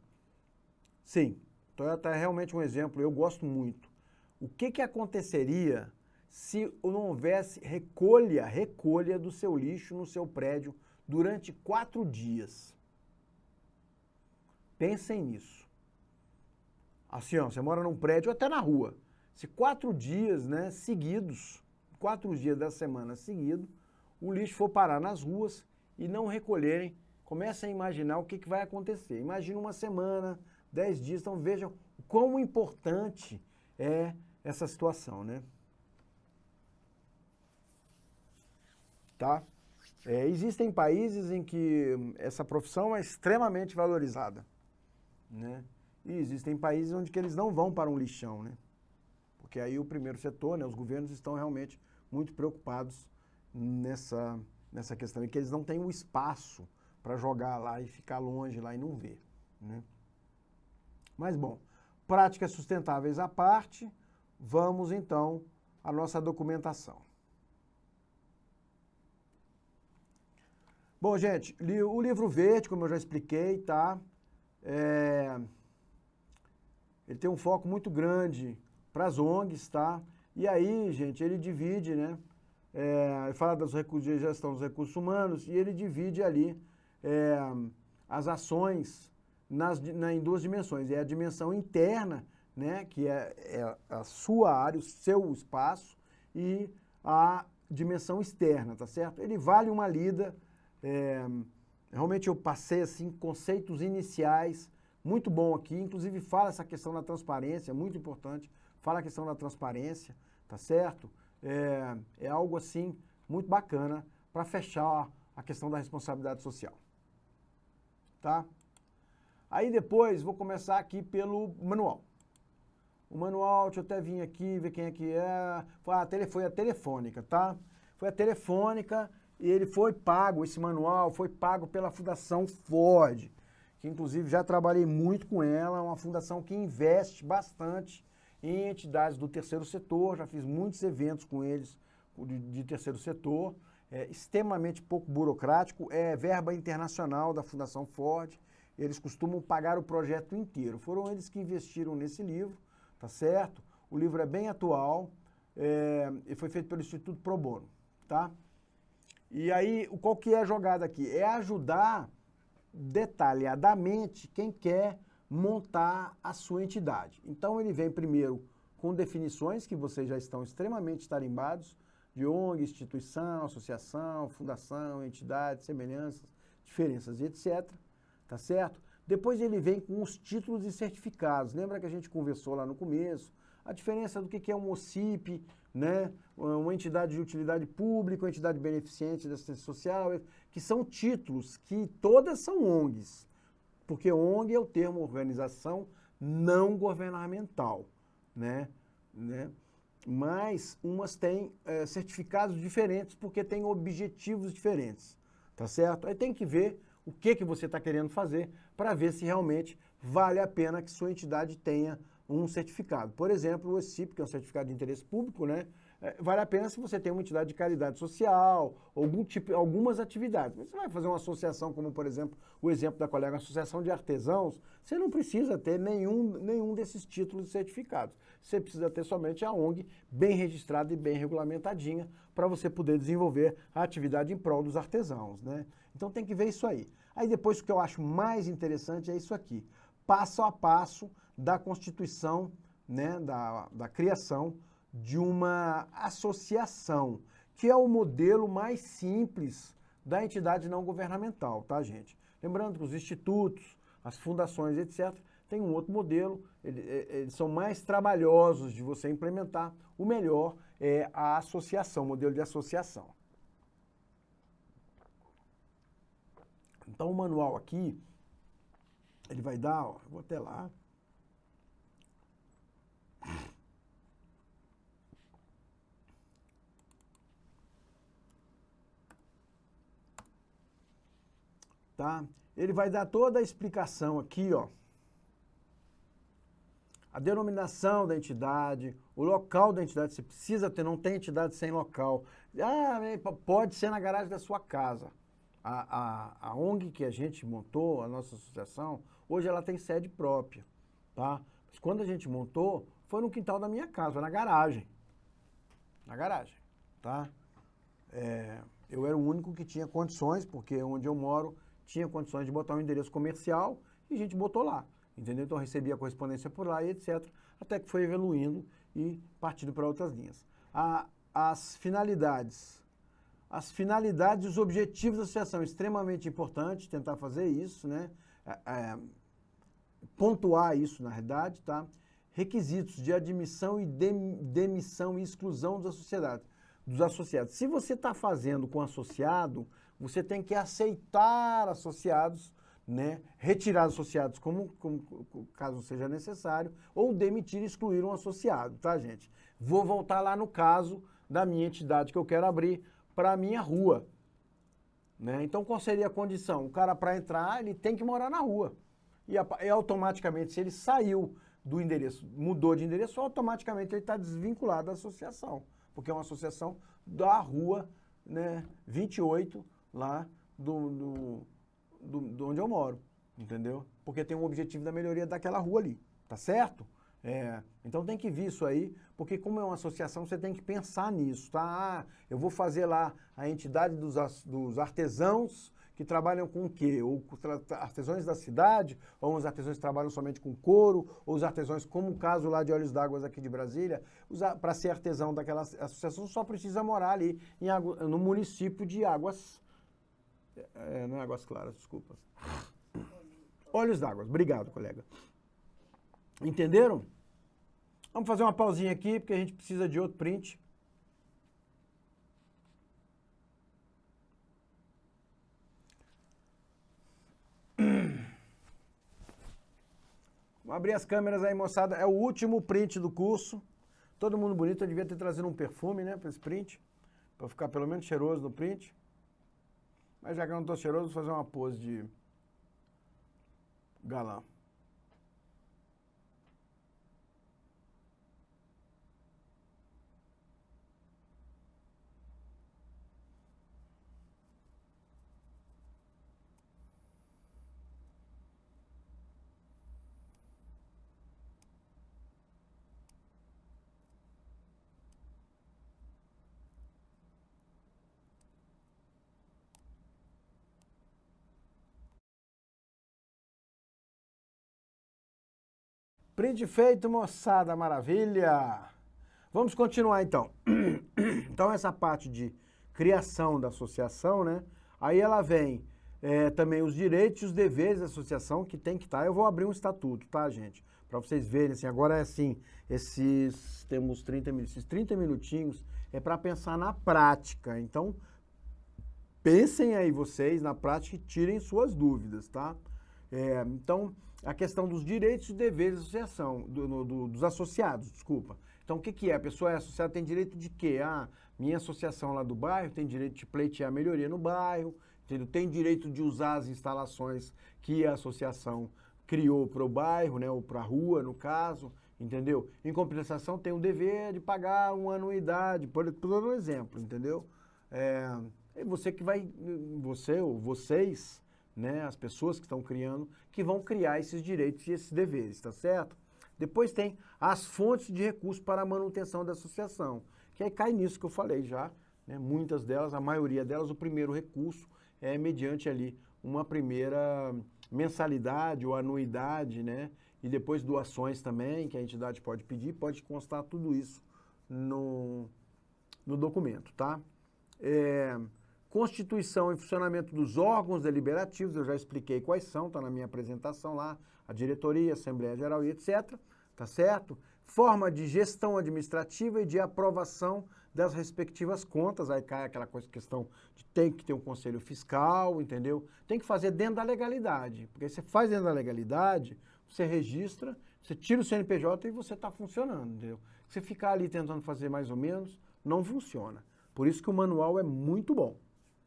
Sim, Toyota é realmente um exemplo, eu gosto muito. O que que aconteceria se não houvesse recolha do seu lixo no seu prédio durante 4 dias? Pensem nisso. Assim, ó, você mora num prédio, até na rua. Se 4 dias, né, seguidos, 4 dias da semana seguidos, o lixo for parar nas ruas e não recolherem, comecem a imaginar o que que vai acontecer. Imagina uma semana, 10 dias, então vejam o quão importante é essa situação, né? Tá? Existem países em que essa profissão é extremamente valorizada, né? E existem países onde que eles não vão para um lixão, né? Porque aí o primeiro setor, né, os governos estão realmente muito preocupados nessa questão, e que eles não têm o espaço para jogar lá e ficar longe lá e não ver, né? Mas, bom, práticas sustentáveis à parte, vamos então à nossa documentação. Bom, gente, o livro verde, como eu já expliquei, tá? Ele tem um foco muito grande para as ONGs, tá? E aí, gente, ele divide, né? Ele fala dos recursos de gestão dos recursos humanos e ele divide ali as ações em 2 dimensões. É a dimensão interna, né? Que é a sua área, o seu espaço, e a dimensão externa, tá certo? Ele vale uma lida. Realmente eu passei, assim, conceitos iniciais, muito bom aqui, inclusive fala essa questão da transparência, muito importante, fala a questão da transparência, tá certo? É algo, assim, muito bacana para fechar a questão da responsabilidade social, tá? Aí depois vou começar aqui pelo manual. O manual, deixa eu até vir aqui, ver quem é que é. Foi a Telefônica, tá? Foi a Telefônica e ele foi pago, esse manual foi pago pela Fundação Ford, que inclusive já trabalhei muito com ela, é uma fundação que investe bastante em entidades do terceiro setor, já fiz muitos eventos com eles de terceiro setor, extremamente pouco burocrático, é verba internacional da Fundação Ford, eles costumam pagar o projeto inteiro. Foram eles que investiram nesse livro, tá certo? O livro é bem atual, e foi feito pelo Instituto Pro Bono, tá? E aí, qual que é a jogada aqui? É ajudar detalhadamente quem quer montar a sua entidade. Então, ele vem primeiro com definições que vocês já estão extremamente tarimbados, de ONG, instituição, associação, fundação, entidade, semelhanças, diferenças e etc. Tá certo? Depois ele vem com os títulos e certificados. Lembra que a gente conversou lá no começo? A diferença do que é um OCIP, né? Uma entidade de utilidade pública, uma entidade beneficente de assistência social, que são títulos que todas são ONGs, porque ONG é o termo organização não governamental, né? Mas umas têm certificados diferentes porque têm objetivos diferentes, tá certo? Aí tem que ver o que você está querendo fazer para ver se realmente vale a pena que sua entidade tenha um certificado. Por exemplo, o ESIP, que é um certificado de interesse público, né? Vale a pena se você tem uma entidade de caridade social, algumas atividades. Mas você vai fazer uma associação, como por exemplo, o exemplo da colega Associação de Artesãos, você não precisa ter nenhum desses títulos certificados. Você precisa ter somente a ONG bem registrada e bem regulamentadinha para você poder desenvolver a atividade em prol dos artesãos, né? Então tem que ver isso aí. Aí depois o que eu acho mais interessante é isso aqui. Passo a passo da constituição, né, da criação de uma associação, que é o modelo mais simples da entidade não governamental, tá, gente? Lembrando que os institutos, as fundações, etc., tem um outro modelo, eles são mais trabalhosos de você implementar. O melhor é a associação, o modelo de associação. Então o manual aqui, ele vai dar, ó, vou até lá. Tá? Ele vai dar toda a explicação aqui, ó. A denominação da entidade, o local da entidade, você precisa ter, não tem entidade sem local. Ah, pode ser na garagem da sua casa. A ONG que a gente montou, a nossa associação, hoje ela tem sede própria, tá? Mas quando a gente montou, foi no quintal da minha casa, na garagem. Na garagem, tá? Eu era o único que tinha condições, porque onde eu moro tinha condições de botar um endereço comercial e a gente botou lá, entendeu? Então eu recebia a correspondência por lá e etc, até que foi evoluindo e partindo para outras linhas. As finalidades e os objetivos da associação, extremamente importante tentar fazer isso, né? Pontuar isso na realidade, tá? Requisitos de admissão e demissão e exclusão dos associados. Se você está fazendo com associado, você tem que aceitar associados, né? Retirar associados caso seja necessário, ou demitir e excluir um associado, tá, gente? Vou voltar lá no caso da minha entidade que eu quero abrir para a minha rua, né? Então, qual seria a condição? O cara, para entrar, ele tem que morar na rua. E automaticamente, se ele saiu do endereço, mudou de endereço, automaticamente ele está desvinculado da associação, porque é uma associação da rua, né, 28, lá do onde eu moro, entendeu? Porque tem um objetivo da melhoria daquela rua ali, tá certo? Então tem que vir isso aí, porque como é uma associação, você tem que pensar nisso, tá? Eu vou fazer lá a entidade dos artesãos que trabalham com o quê? Ou artesãos da cidade, ou os artesãos que trabalham somente com couro, ou os artesãos, como o caso lá de Olhos d'Água aqui de Brasília, para ser artesão daquela associação só precisa morar ali no município de Águas, não é Águas Claras, desculpa. Olhos d'Água, obrigado, colega. Entenderam? Vamos fazer uma pausinha aqui, porque a gente precisa de outro print. Vamos abrir as câmeras aí, moçada. É o último print do curso. Todo mundo bonito. Eu devia ter trazido um perfume, né, para esse print. Para ficar pelo menos cheiroso no print. Mas já que eu não estou cheiroso, vou fazer uma pose de galã. Print feito, moçada, maravilha! Vamos continuar então. Então essa parte de criação da associação, né? Aí ela vem também os direitos e os deveres da associação que tem que estar. Eu vou abrir um estatuto, tá, gente? Para vocês verem, assim, agora é assim, temos 30 minutos, esses 30 minutinhos é para pensar na prática. Então, pensem aí vocês na prática e tirem suas dúvidas, tá? Então, a questão dos direitos e deveres da associação, dos associados, desculpa. Então, o que é? A pessoa é associada, tem direito de quê? Minha associação lá do bairro tem direito de pleitear melhoria no bairro, entendeu? Tem direito de usar as instalações que a associação criou para o bairro, né, ou para a rua, no caso, entendeu? Em compensação, tem o dever de pagar uma anuidade, por um exemplo, entendeu? É você que vai, você ou vocês, né, as pessoas que estão criando, que vão criar esses direitos e esses deveres, tá certo? Depois tem as fontes de recursos para a manutenção da associação, que aí cai nisso que eu falei já, né? Muitas delas, a maioria delas, o primeiro recurso é mediante ali uma primeira mensalidade ou anuidade, né? E depois doações também, que a entidade pode pedir, pode constar tudo isso no documento, tá? Constituição e funcionamento dos órgãos deliberativos, eu já expliquei quais são, tá na minha apresentação lá, a diretoria, a Assembleia Geral e etc, tá certo? Forma de gestão administrativa e de aprovação das respectivas contas, aí cai aquela questão de tem que ter um conselho fiscal, entendeu? Tem que fazer dentro da legalidade, porque você faz dentro da legalidade, você registra, você tira o CNPJ e você está funcionando, entendeu? Você ficar ali tentando fazer mais ou menos, não funciona. Por isso que o manual é muito bom,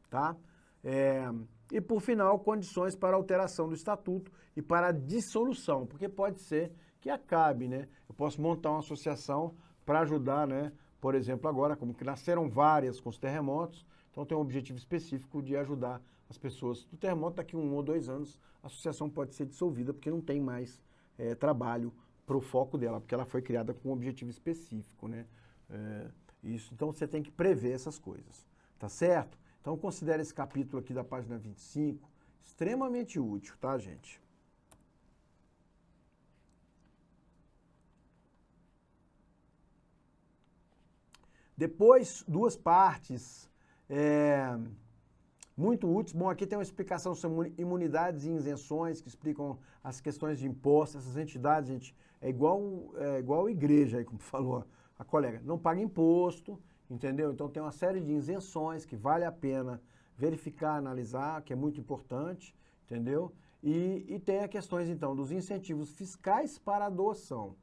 tá? E por final, condições para alteração do estatuto e para a dissolução, porque pode ser que acabe, né? Eu posso montar uma associação para ajudar, né? Por exemplo, agora, como que nasceram várias com os terremotos, então tem um objetivo específico de ajudar as pessoas do terremoto. Daqui 1 ou 2 anos, a associação pode ser dissolvida, porque não tem mais trabalho para o foco dela, porque ela foi criada com um objetivo específico, né? Isso, então você tem que prever essas coisas, tá certo? Então considere esse capítulo aqui da página 25 extremamente útil, tá, gente? Depois, 2 partes muito úteis. Bom, aqui tem uma explicação sobre imunidades e isenções, que explicam as questões de impostos. Essas entidades, gente, é igual igreja, aí, como falou a colega, não paga imposto, entendeu? Então tem uma série de isenções que vale a pena verificar, analisar, que é muito importante, entendeu? E tem as questões, então, dos incentivos fiscais para a adoção,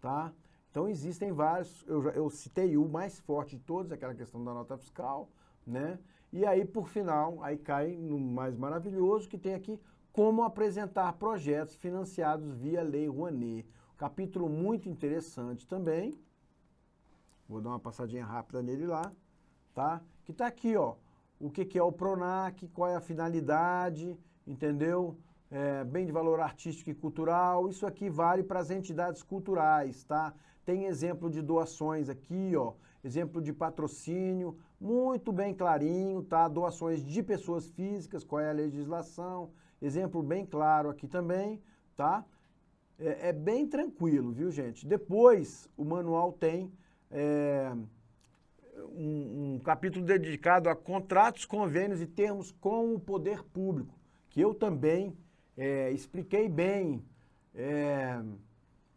tá? Então existem vários, eu citei o mais forte de todos, aquela questão da nota fiscal, né? E aí, por final, aí cai no mais maravilhoso, que tem aqui como apresentar projetos financiados via Lei Rouanet. Capítulo muito interessante também. Vou dar uma passadinha rápida nele lá, tá? Que tá aqui, ó, o que é o PRONAC, qual é a finalidade, entendeu? Bem de valor artístico e cultural, isso aqui vale para as entidades culturais, tá? Tem exemplo de doações aqui, ó, exemplo de patrocínio, muito bem clarinho, tá? Doações de pessoas físicas, qual é a legislação, exemplo bem claro aqui também, tá? É bem tranquilo, viu, gente? Depois, o manual tem um capítulo dedicado a contratos, convênios e termos com o poder público, que eu também expliquei bem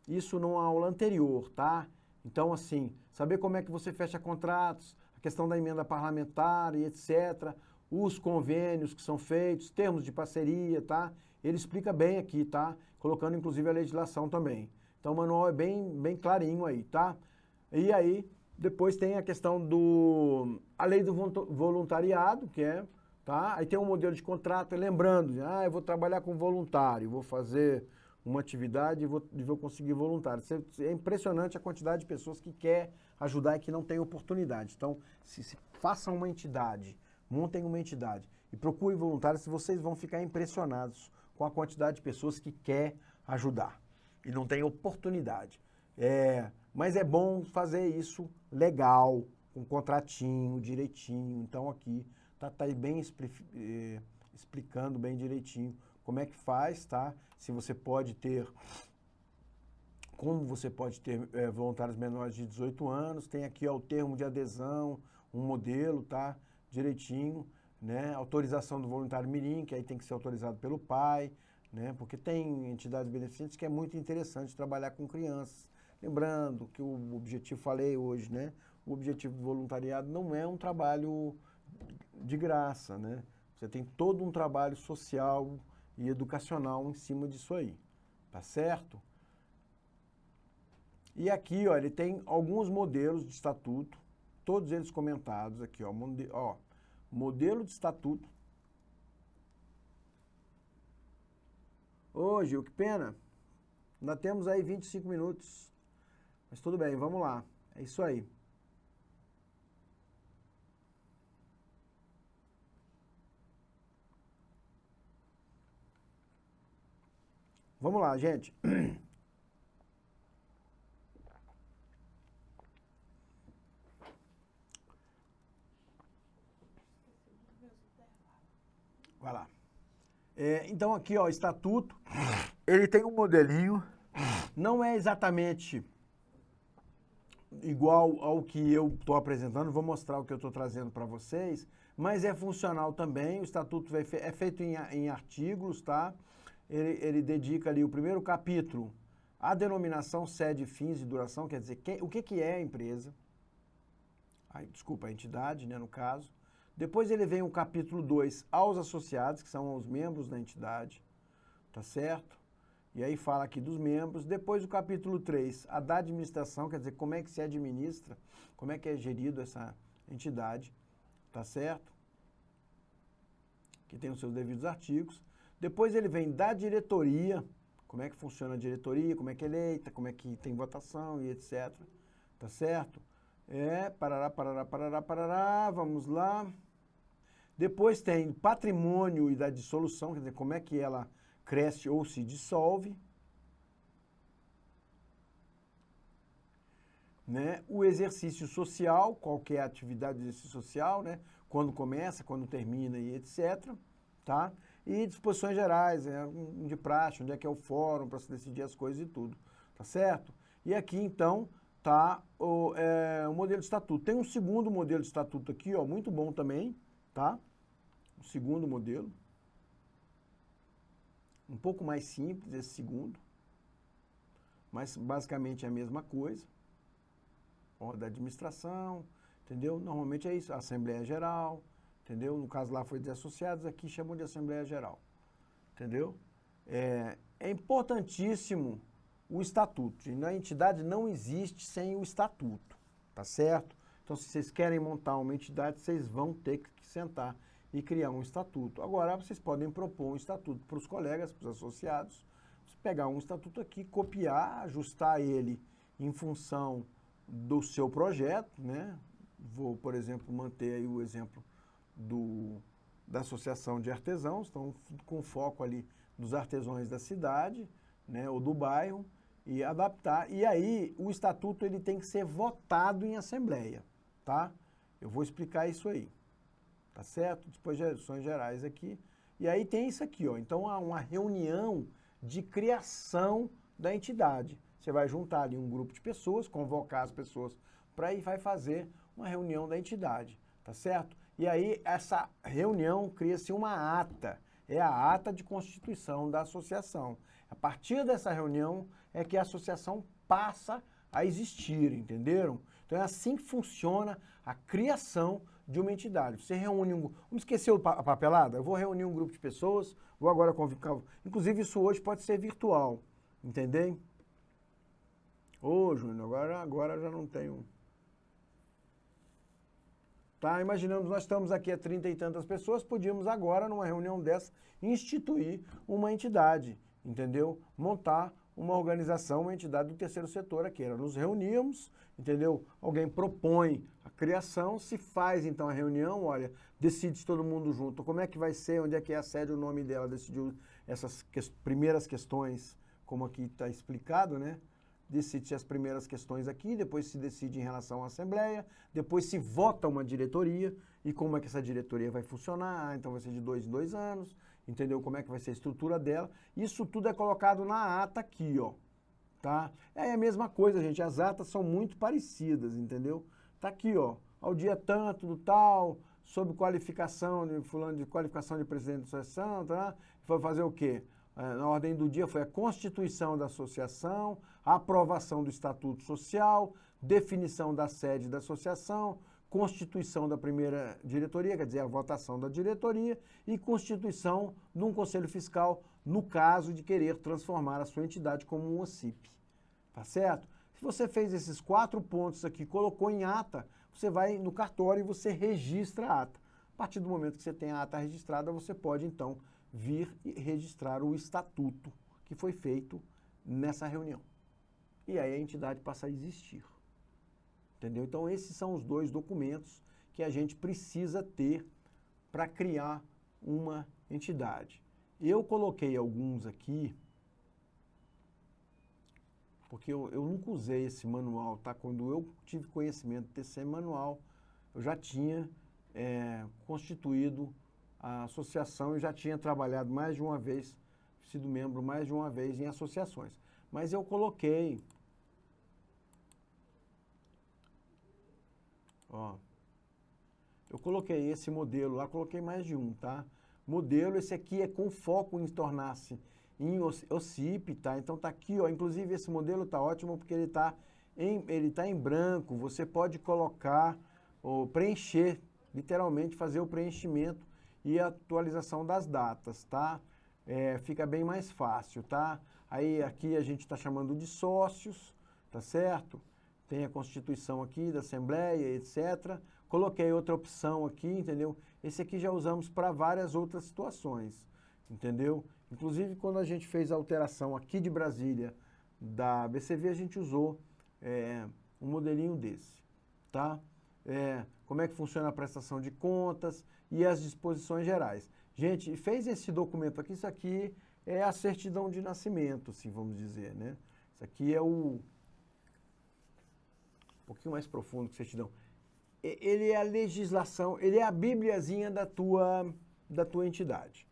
isso numa aula anterior, tá? Então, assim, saber como é que você fecha contratos, a questão da emenda parlamentar e etc., os convênios que são feitos, termos de parceria, tá? Ele explica bem aqui, tá? Colocando, inclusive, a legislação também. Então, o manual é bem clarinho aí, tá? E aí, depois tem a questão a lei do voluntariado, que tá? Aí tem um modelo de contrato, lembrando, eu vou trabalhar com voluntário, vou fazer uma atividade e vou conseguir voluntário. É impressionante a quantidade de pessoas que quer ajudar e que não tem oportunidade. Então, se façam uma entidade, montem uma entidade e procurem voluntários, vocês vão ficar impressionados com a quantidade de pessoas que quer ajudar e não tem oportunidade. Mas é bom fazer isso legal, com contratinho, direitinho. Então aqui tá aí bem explicando bem direitinho como é que faz, tá? Se você pode ter, como você pode ter voluntários menores de 18 anos, tem aqui ó, o termo de adesão, um modelo, tá? Direitinho, né? Autorização do voluntário mirim, que aí tem que ser autorizado pelo pai, né? Porque tem entidades beneficentes que é muito interessante trabalhar com crianças. Lembrando que o objetivo, falei hoje, né? O objetivo do voluntariado não é um trabalho de graça, né? Você tem todo um trabalho social e educacional em cima disso aí, tá certo? E aqui, ó, ele tem alguns modelos de estatuto, todos eles comentados aqui, ó, modelo de estatuto, Ô, Gil, que pena. Ainda temos aí 25 minutos. Mas tudo bem, vamos lá. É isso aí. Vamos lá, gente. Vai lá. Então aqui, ó, estatuto, ele tem um modelinho, não é exatamente igual ao que eu estou apresentando, vou mostrar o que eu estou trazendo para vocês, mas é funcional também, o estatuto é feito em artigos, tá? Ele dedica ali o primeiro capítulo à denominação, sede, fins e duração, quer dizer, o que é a empresa, desculpa, a entidade, né, no caso. Depois ele vem o capítulo 2 aos associados, que são os membros da entidade, tá certo? E aí fala aqui dos membros. Depois o capítulo 3, a da administração, quer dizer, como é que se administra, como é que é gerido essa entidade, tá certo? Que tem os seus devidos artigos. Depois ele vem da diretoria, como é que funciona a diretoria, como é que é eleita, como é que tem votação e etc, tá certo? Parará, vamos lá. Depois tem patrimônio e da dissolução, quer dizer, como é que ela cresce ou se dissolve. Né? O exercício social, qual que é a atividade do exercício social, né? Quando começa, quando termina e etc. Tá? E disposições gerais, de praxe, onde é que é o fórum para se decidir as coisas e tudo. Tá certo? E aqui, então, tá o modelo de estatuto. Tem um segundo modelo de estatuto aqui, ó, muito bom também, tá? O segundo modelo. Um pouco mais simples esse segundo, mas basicamente é a mesma coisa. Ó, da administração, entendeu? Normalmente é isso, a Assembleia Geral, entendeu? No caso lá foi de associados, aqui chamam de Assembleia Geral, entendeu? É importantíssimo o estatuto. E a entidade não existe sem o estatuto, tá certo? Então, se vocês querem montar uma entidade, vocês vão ter que sentar e criar um estatuto. Agora, vocês podem propor um estatuto para os colegas, para os associados, pegar um estatuto aqui, copiar, ajustar ele em função do seu projeto, né? Vou, por exemplo, manter aí o exemplo da Associação de Artesãos, então com foco ali dos artesãos da cidade, né, ou do bairro, e adaptar. E aí, o estatuto ele tem que ser votado em assembleia, tá? Eu vou explicar isso aí, tá certo? Disposições gerais aqui. E aí tem isso aqui, ó. Então, há uma reunião de criação da entidade. Você vai juntar ali um grupo de pessoas, convocar as pessoas para ir, vai fazer uma reunião da entidade, tá certo? E aí, essa reunião cria-se uma ata, é a ata de constituição da associação. A partir dessa reunião é que a associação passa a existir, entenderam? Então é assim que funciona a criação de uma entidade. Você reúne vamos esquecer a papelada? Eu vou reunir um grupo de pessoas, vou agora convocar, inclusive isso hoje pode ser virtual, entendeu? Ô, Júnior, agora já não tenho. Tá, imaginamos, nós estamos aqui a 30 e tantas pessoas, podíamos agora, numa reunião dessa, instituir uma entidade, entendeu? Montar uma organização, uma entidade do terceiro setor aqui. Nos reuníamos, entendeu? Alguém propõe a criação, se faz então a reunião, olha, decide todo mundo junto. Como é que vai ser, onde é que é a sede, o nome dela, decidiu essas primeiras questões, como aqui está explicado, né? Decide as primeiras questões aqui, depois se decide em relação à Assembleia, depois se vota uma diretoria, e como é que essa diretoria vai funcionar, então vai ser de 2 em 2 anos, entendeu? Como é que vai ser a estrutura dela. Isso tudo é colocado na ata aqui, ó, tá? É a mesma coisa, gente, as atas são muito parecidas, entendeu? Tá aqui, ó, ao dia tanto do tal, sob qualificação de fulano, de qualificação de presidente da associação, tá? Foi fazer o quê? Na ordem do dia foi a constituição da associação, a aprovação do estatuto social, definição da sede da associação, constituição da primeira diretoria, quer dizer, a votação da diretoria, e constituição de um conselho fiscal, no caso de querer transformar a sua entidade como um OCIP. Tá certo? Se você fez esses 4 pontos aqui, colocou em ata, você vai no cartório e você registra a ata. A partir do momento que você tem a ata registrada, você pode, então, vir e registrar o estatuto, que foi feito nessa reunião. E aí a entidade passa a existir. Entendeu? Então, esses são os dois documentos que a gente precisa ter para criar uma entidade. Eu coloquei alguns aqui, porque eu nunca usei esse manual, tá? Quando eu tive conhecimento desse manual, eu já tinha constituído a associação e já tinha trabalhado mais de uma vez, sido membro mais de uma vez em associações. Mas eu coloquei, ó, eu coloquei esse modelo lá, coloquei mais de um, tá? Modelo, esse aqui é com foco em tornar-se em OCIP, tá? Então tá aqui, ó, inclusive esse modelo tá ótimo porque ele tá em branco, você pode colocar, ou preencher, literalmente fazer o preenchimento e a atualização das datas, tá? Fica bem mais fácil, tá? Aí aqui a gente está chamando de sócios, tá certo? Tem a constituição aqui da Assembleia, etc. Coloquei outra opção aqui, entendeu? Esse aqui já usamos para várias outras situações, entendeu? Inclusive, quando a gente fez a alteração aqui de Brasília da BCV, a gente usou um modelinho desse, tá? Como é que funciona a prestação de contas e as disposições gerais. Gente, fez esse documento aqui, isso aqui é a certidão de nascimento, assim, vamos dizer, né? Isso aqui é um pouquinho mais profundo que certidão. Ele é a legislação, ele é a bibliazinha da tua entidade.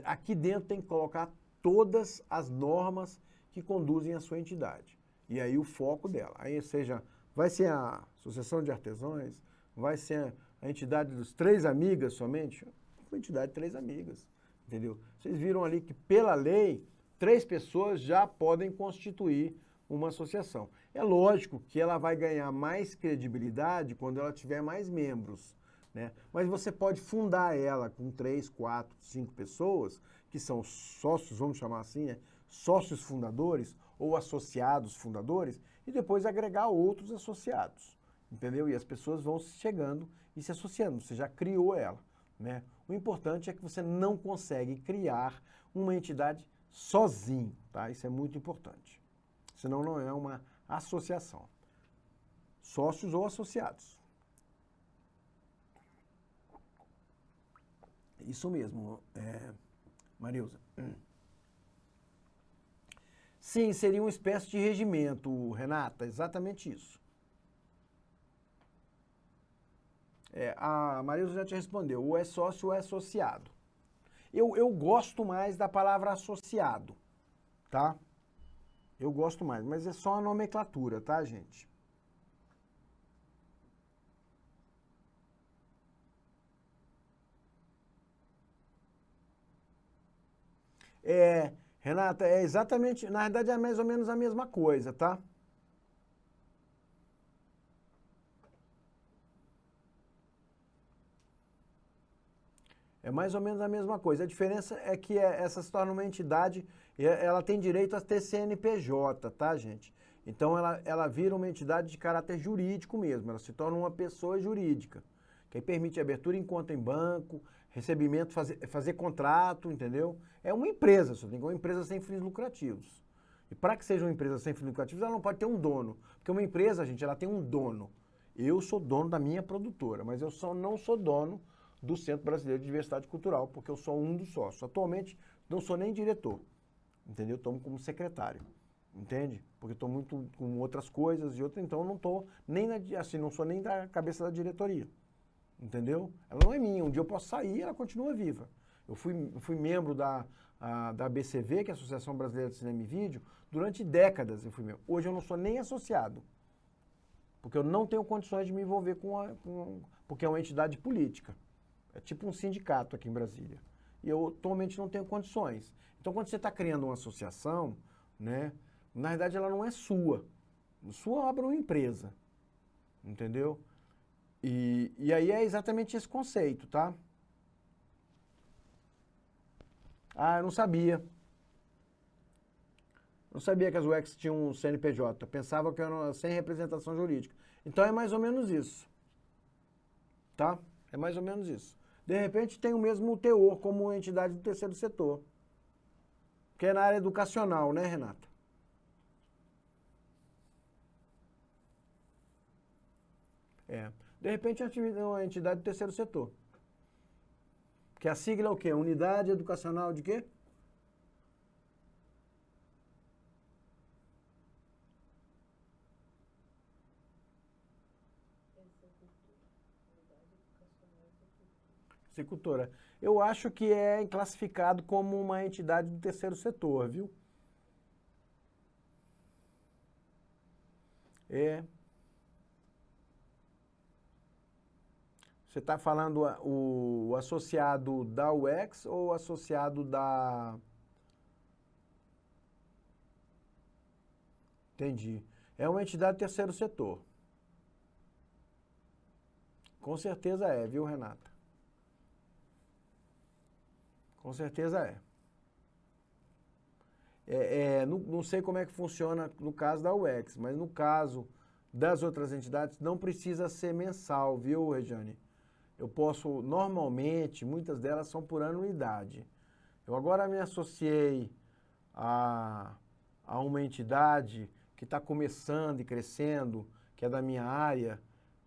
Aqui dentro tem que colocar todas as normas que conduzem a sua entidade. E aí o foco dela. Aí, seja, vai ser a Associação de Artesãos, vai ser a entidade dos 3 amigas somente, uma entidade de 3 amigas, entendeu? Vocês viram ali que, pela lei, 3 pessoas já podem constituir uma associação. É lógico que ela vai ganhar mais credibilidade quando ela tiver mais membros, né? Mas você pode fundar ela com 3, 4, 5 pessoas, que são sócios, vamos chamar assim, né? Sócios fundadores ou associados fundadores, e depois agregar outros associados, entendeu? E as pessoas vão chegando e se associando, você já criou ela, né? O importante é que você não consegue criar uma entidade sozinho, tá? Isso é muito importante. Senão não é uma associação. Sócios ou associados. Isso mesmo, Marilza. Sim, seria uma espécie de regimento, Renata, exatamente isso. A Marilza já te respondeu, ou é sócio ou é associado. Eu gosto mais da palavra associado, tá? Eu gosto mais, mas é só a nomenclatura, tá, gente? Renata, é exatamente, na verdade é mais ou menos a mesma coisa, tá? É mais ou menos a mesma coisa. A diferença é que essa se torna uma entidade e ela tem direito a ter CNPJ, tá, gente? Então ela vira uma entidade de caráter jurídico mesmo, ela se torna uma pessoa jurídica, que aí permite abertura em conta em banco, recebimento, fazer contrato, entendeu? É uma empresa, só tem que ser uma empresa sem fins lucrativos. E para que seja uma empresa sem fins lucrativos, ela não pode ter um dono. Porque uma empresa, gente, ela tem um dono. Eu sou dono da minha produtora, mas eu não sou dono do Centro Brasileiro de Diversidade Cultural, porque eu sou um dos sócios. Atualmente, não sou nem diretor, entendeu? Estou como secretário, entende? Porque estou muito com outras coisas e outras, então eu não estou nem, não sou nem da cabeça da diretoria, entendeu? Ela não é minha, um dia eu posso sair e ela continua viva. Eu fui membro da ABCV, que é a Associação Brasileira de Cinema e Vídeo, durante décadas eu fui membro. Hoje eu não sou nem associado, porque eu não tenho condições de me envolver porque é uma entidade política. É tipo um sindicato aqui em Brasília. E eu atualmente não tenho condições. Então, quando você está criando uma associação, né, na verdade ela não é sua. Sua abre uma empresa. Entendeu? E aí é exatamente esse conceito, tá? Ah, eu não sabia. Não sabia que as UECs tinham um CNPJ. Eu pensava que era sem representação jurídica. Então é mais ou menos isso. Tá? É mais ou menos isso. De repente tem o mesmo teor como entidade do terceiro setor. Que é na área educacional, né, Renata? É. De repente, uma entidade do terceiro setor. Que a sigla é o quê? Unidade Educacional de quê? Executora. Eu acho que é classificado como uma entidade do terceiro setor, viu? É. Você está falando o associado da UX ou o associado da... Entendi. É uma entidade do terceiro setor. Com certeza é, viu, Renata? Com certeza é. Não sei como é que funciona no caso da UX, mas no caso das outras entidades não precisa ser mensal, viu, Regiane? Eu posso, normalmente, muitas delas são por anuidade. Eu agora me associei a uma entidade que está começando e crescendo, que é da minha área,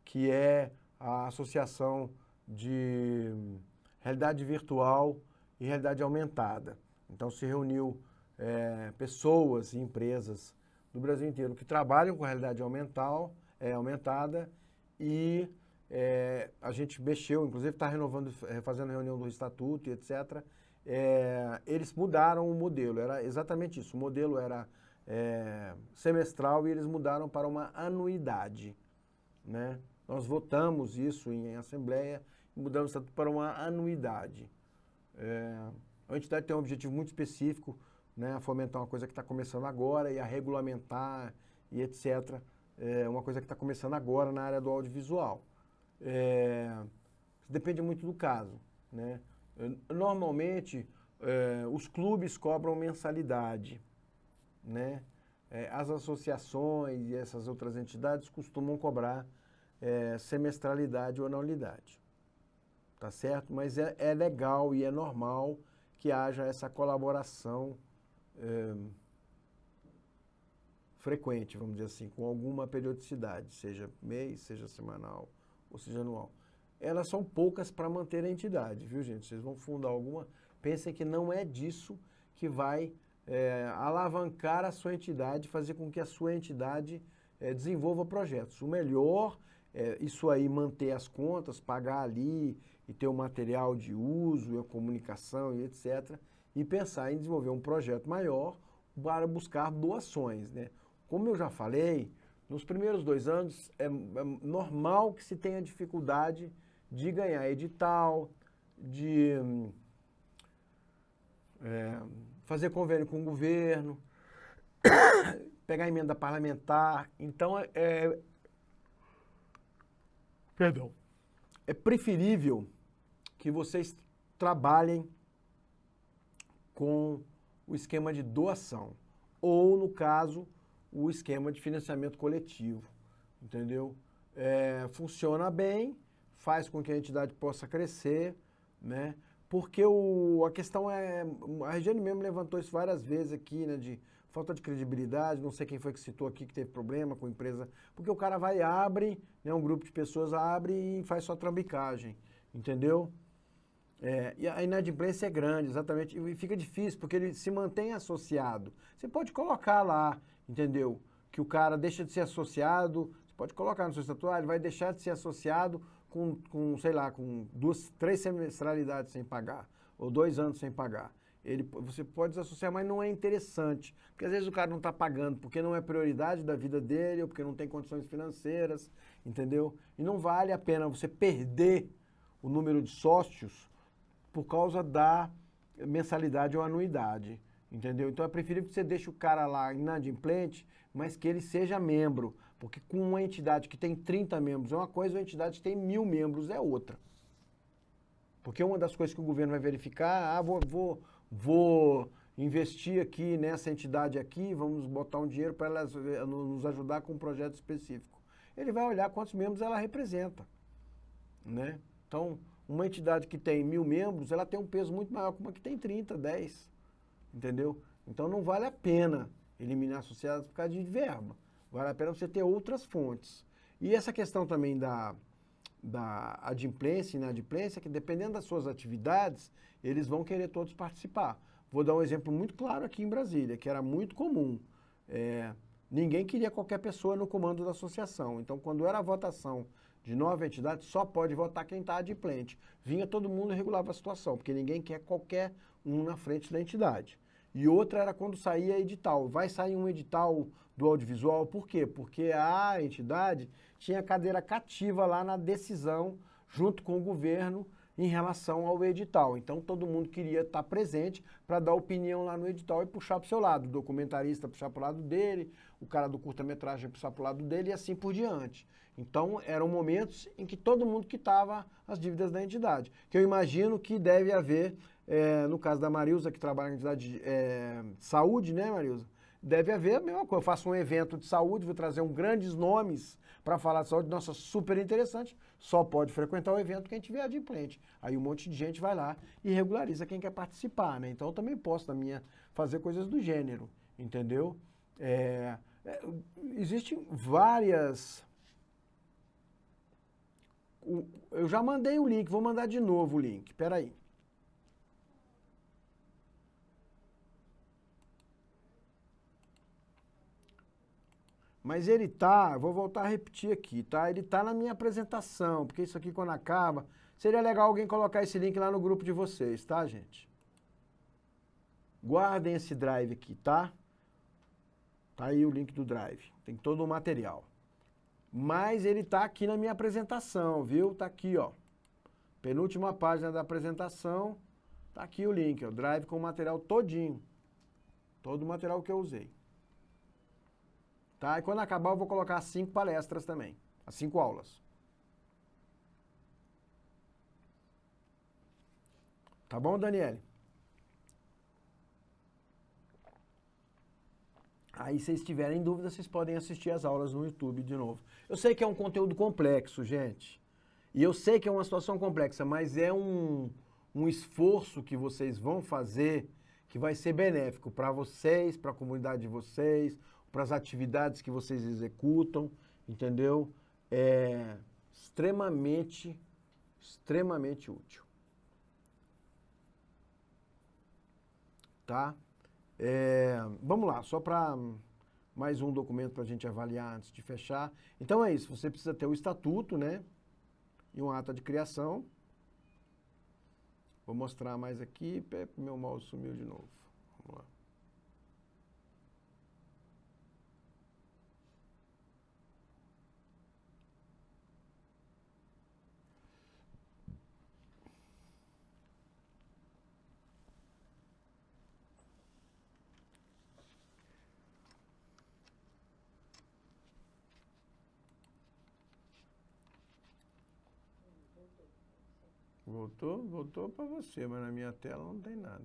que é a Associação de Realidade Virtual e Realidade Aumentada. Então se reuniu pessoas e empresas do Brasil inteiro que trabalham com realidade aumentada e a gente mexeu, inclusive está renovando, fazendo reunião do estatuto e etc. Eles mudaram o modelo, era exatamente isso, o modelo era semestral e eles mudaram para uma anuidade, né? Nós votamos isso em assembleia e mudamos o estatuto para uma anuidade. A entidade tem um objetivo muito específico, né, a fomentar uma coisa que está começando agora e a regulamentar e etc. Uma coisa que está começando agora na área do audiovisual. Depende muito do caso, né? Normalmente, os clubes cobram mensalidade, né? As associações e essas outras entidades costumam cobrar semestralidade ou anualidade, tá certo? Mas é legal e é normal que haja essa colaboração frequente, vamos dizer assim, com alguma periodicidade, seja mês, seja semanal ou seja anual. Elas são poucas para manter a entidade, viu, gente? Vocês vão fundar alguma, pensem que não é disso que vai alavancar a sua entidade, fazer com que a sua entidade desenvolva projetos. O melhor isso aí, manter as contas, pagar ali e ter o material de uso, a comunicação e etc. E pensar em desenvolver um projeto maior para buscar doações, né? Como eu já falei, nos primeiros 2 anos é normal que se tenha dificuldade de ganhar edital, de fazer convênio com o governo, pegar emenda parlamentar. Então, é preferível que vocês trabalhem com o esquema de doação ou, no caso, o esquema de financiamento coletivo, entendeu? Funciona bem, faz com que a entidade possa crescer, né? Porque a questão a Regiane mesmo levantou isso várias vezes aqui, né, de falta de credibilidade, não sei quem foi que citou aqui que teve problema com a empresa, porque o cara vai e abre, né, um grupo de pessoas abre e faz só trambicagem, entendeu? E a inadimplência é grande, exatamente, e fica difícil, porque ele se mantém associado. Você pode colocar lá, entendeu? Que o cara deixa de ser associado, você pode colocar no seu estatuto, ele vai deixar de ser associado com sei lá, com 2, 3 semestralidades sem pagar, ou 2 anos sem pagar. Você pode desassociar, mas não é interessante, porque às vezes o cara não está pagando porque não é prioridade da vida dele, ou porque não tem condições financeiras, entendeu? E não vale a pena você perder o número de sócios por causa da mensalidade ou anuidade, entendeu? Então é preferível que você deixe o cara lá inadimplente, mas que ele seja membro, porque com uma entidade que tem 30 membros é uma coisa, uma entidade que tem 1.000 membros é outra. Porque uma das coisas que o governo vai verificar, vou investir aqui nessa entidade aqui, vamos botar um dinheiro para ela nos ajudar com um projeto específico. Ele vai olhar quantos membros ela representa, né? Então, uma entidade que tem 1.000 membros, ela tem um peso muito maior que uma que tem 30, 10, entendeu? Então não vale a pena eliminar sociedades por causa de verba. Vale a pena você ter outras fontes. E essa questão também da adimplência e inadimplência, que dependendo das suas atividades, eles vão querer todos participar. Vou dar um exemplo muito claro aqui em Brasília, que era muito comum. Ninguém queria qualquer pessoa no comando da associação. Então, quando era a votação de 9 entidades, só pode votar quem está adimplente. Vinha todo mundo e regulava a situação, porque ninguém quer qualquer um na frente da entidade. E outra era quando saía edital. Vai sair um edital do audiovisual, por quê? Porque a entidade tinha cadeira cativa lá na decisão, junto com o governo, em relação ao edital. Então, todo mundo queria estar presente para dar opinião lá no edital e puxar para o seu lado. O documentarista puxar para o lado dele, o cara do curta-metragem puxar para o lado dele e assim por diante. Então, eram momentos em que todo mundo quitava as dívidas da entidade. Que eu imagino que deve haver, no caso da Marilza, que trabalha na entidade de saúde, né, Marilza? Deve haver a mesma coisa. Eu faço um evento de saúde, vou trazer grandes nomes para falar de saúde, nossa, super interessante, só pode frequentar o evento quem tiver adimplente. Aí um monte de gente vai lá e regulariza quem quer participar, né? Então eu também posso, na minha, fazer coisas do gênero, entendeu? Existem várias... Eu já mandei o link, vou mandar de novo o link, peraí. Mas ele tá, vou voltar a repetir aqui, tá? Ele tá na minha apresentação, porque isso aqui quando acaba, seria legal alguém colocar esse link lá no grupo de vocês, tá, gente? Guardem esse drive aqui, tá? Tá aí o link do drive, tem todo o material. Mas ele tá aqui na minha apresentação, viu? Tá aqui, ó. Penúltima página da apresentação, tá aqui o link, ó, drive com o material todinho. Todo o material que eu usei. Tá? E quando acabar eu vou colocar as 5 palestras também, as 5 aulas. Tá bom, Daniele? Aí, se vocês tiverem dúvida, vocês podem assistir as aulas no YouTube de novo. Eu sei que é um conteúdo complexo, gente. E eu sei que é uma situação complexa, mas é um esforço que vocês vão fazer que vai ser benéfico para vocês, para a comunidade de vocês, para as atividades que vocês executam, entendeu? É extremamente útil. Tá? Vamos lá, só para mais um documento para a gente avaliar antes de fechar. Então é isso, você precisa ter o estatuto, né? E uma ata de criação. Vou mostrar mais aqui, meu mouse sumiu de novo. Vamos lá. Voltou para você, mas na minha tela não tem nada.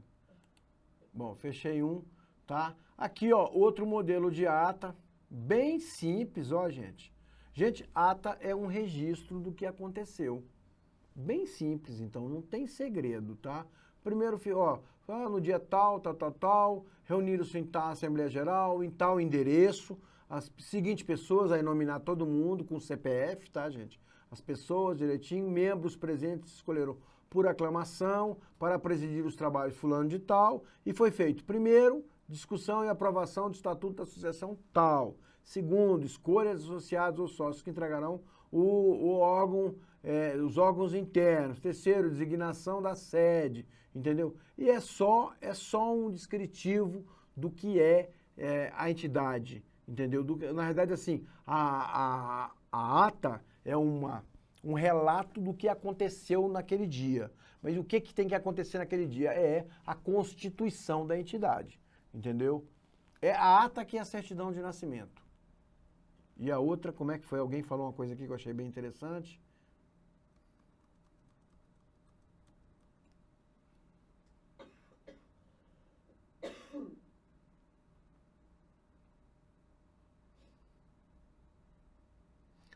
Bom, fechei um, tá? Aqui, ó, outro modelo de ata, bem simples, ó, gente. Gente, ata é um registro do que aconteceu. Bem simples, então, não tem segredo, tá? Primeiro, ó, no dia tal, reuniram-se em tal Assembleia Geral, em tal endereço, as seguintes pessoas, aí nominar todo mundo com CPF, tá, gente? As pessoas direitinho, membros presentes escolheram por aclamação para presidir os trabalhos fulano de tal, e foi feito, primeiro, discussão e aprovação do Estatuto da Associação tal. Segundo, escolha dos associados ou sócios que entregarão o órgão, os órgãos internos. Terceiro, designação da sede, entendeu? E é só um descritivo do que é a entidade, entendeu? Na verdade, assim, a ata é um relato do que aconteceu naquele dia. Mas o que tem que acontecer naquele dia? É a constituição da entidade, entendeu? É a ata que é a certidão de nascimento. E a outra, como é que foi? Alguém falou uma coisa aqui que eu achei bem interessante.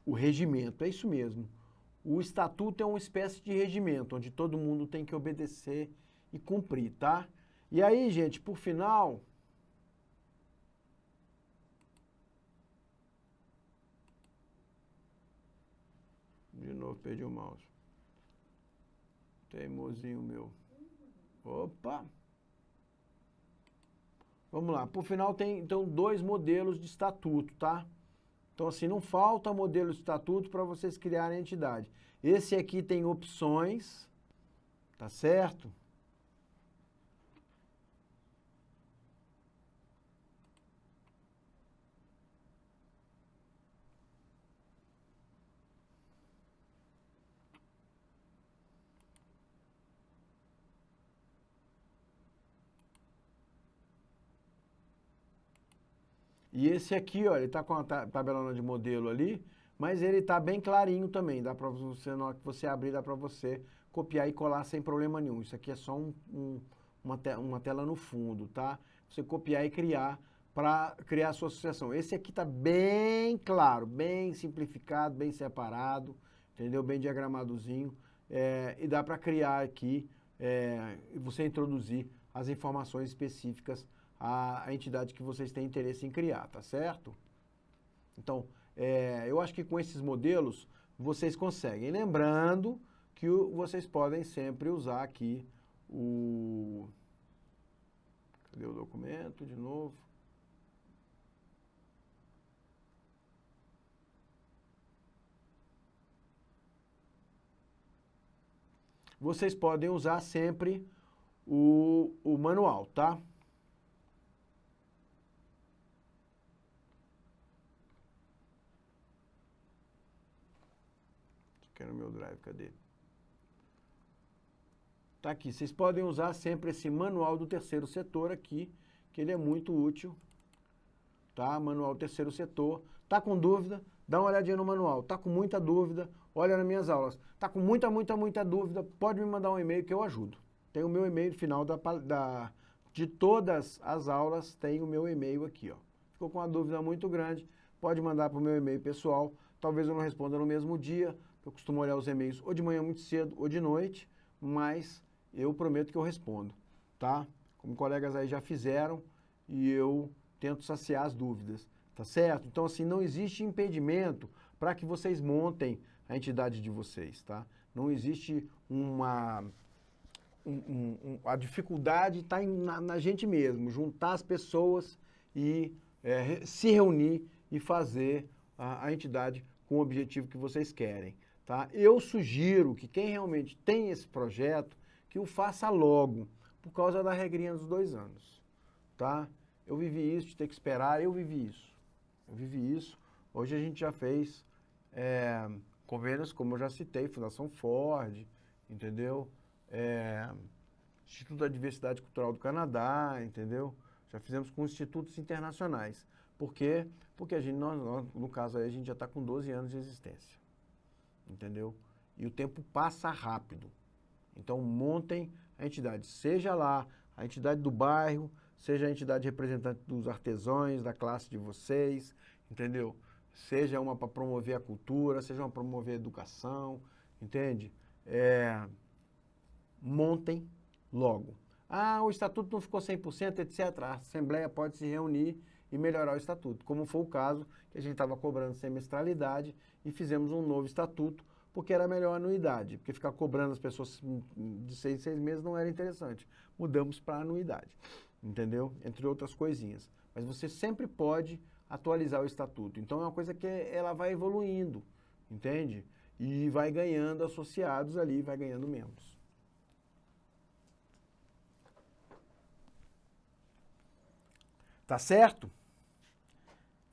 O regimento, é isso mesmo. O estatuto é uma espécie de regimento, onde todo mundo tem que obedecer e cumprir, tá? E aí, gente, por final, novo, perdi o mouse. Teimosinho meu. Opa! Vamos lá. Por final, tem então 2 modelos de estatuto, tá? Então, assim, não falta modelo de estatuto para vocês criarem a entidade. Esse aqui tem opções, tá certo? E esse aqui, ó, ele tá com a tabelona de modelo ali, mas ele tá bem clarinho também. Dá para você, na hora que você abrir, dá para você copiar e colar sem problema nenhum. Isso aqui é só uma tela no fundo, tá? Você copiar e criar para criar a sua associação. Esse aqui tá bem claro, bem simplificado, bem separado, entendeu? Bem diagramadozinho. E dá para criar aqui e você introduzir as informações específicas a entidade que vocês têm interesse em criar, tá certo? Então, eu acho que com esses modelos vocês conseguem. Lembrando que vocês podem sempre usar aqui o... Cadê o documento de novo? Vocês podem usar sempre o manual, tá? No meu drive, cadê? Tá aqui, vocês podem usar sempre esse manual do terceiro setor aqui, que ele é muito útil, tá? Manual terceiro setor. Tá com dúvida? Dá uma olhadinha no manual. Tá com muita dúvida? Olha nas minhas aulas. Tá com muita dúvida? Pode me mandar um e-mail que eu ajudo. Tem o meu e-mail final de todas as aulas, tem o meu e-mail aqui, ó. Ficou com uma dúvida muito grande? Pode mandar para o meu e-mail pessoal. Talvez eu não responda no mesmo dia. Eu costumo olhar os e-mails ou de manhã muito cedo ou de noite, mas eu prometo que eu respondo, tá? Como colegas aí já fizeram e eu tento saciar as dúvidas, tá certo? Então, assim, não existe impedimento para que vocês montem a entidade de vocês, tá? Não existe a dificuldade está na gente mesmo, juntar as pessoas e se reunir e fazer a entidade com o objetivo que vocês querem. Tá? Eu sugiro que quem realmente tem esse projeto, que o faça logo, por causa da regrinha dos 2 anos. Tá? Eu vivi isso, de ter que esperar, eu vivi isso. Hoje a gente já fez convênios, como eu já citei, Fundação Ford, entendeu? Instituto da Diversidade Cultural do Canadá, entendeu? Já fizemos com institutos internacionais. Por quê? Porque a gente, no caso aí, a gente já está com 12 anos de existência. Entendeu? E o tempo passa rápido. Então, montem a entidade. Seja lá a entidade do bairro, seja a entidade representante dos artesãos, da classe de vocês, entendeu? Seja uma para promover a cultura, seja uma para promover a educação, entende? Montem logo. Ah, o estatuto não ficou 100%, etc. A Assembleia pode se reunir e melhorar o estatuto, como foi o caso que a gente estava cobrando semestralidade e fizemos um novo estatuto, porque era melhor a anuidade, porque ficar cobrando as pessoas de 6 em 6 meses não era interessante. Mudamos para anuidade, entendeu? Entre outras coisinhas. Mas você sempre pode atualizar o estatuto. Então é uma coisa que ela vai evoluindo, entende? E vai ganhando associados ali, vai ganhando membros. Tá certo?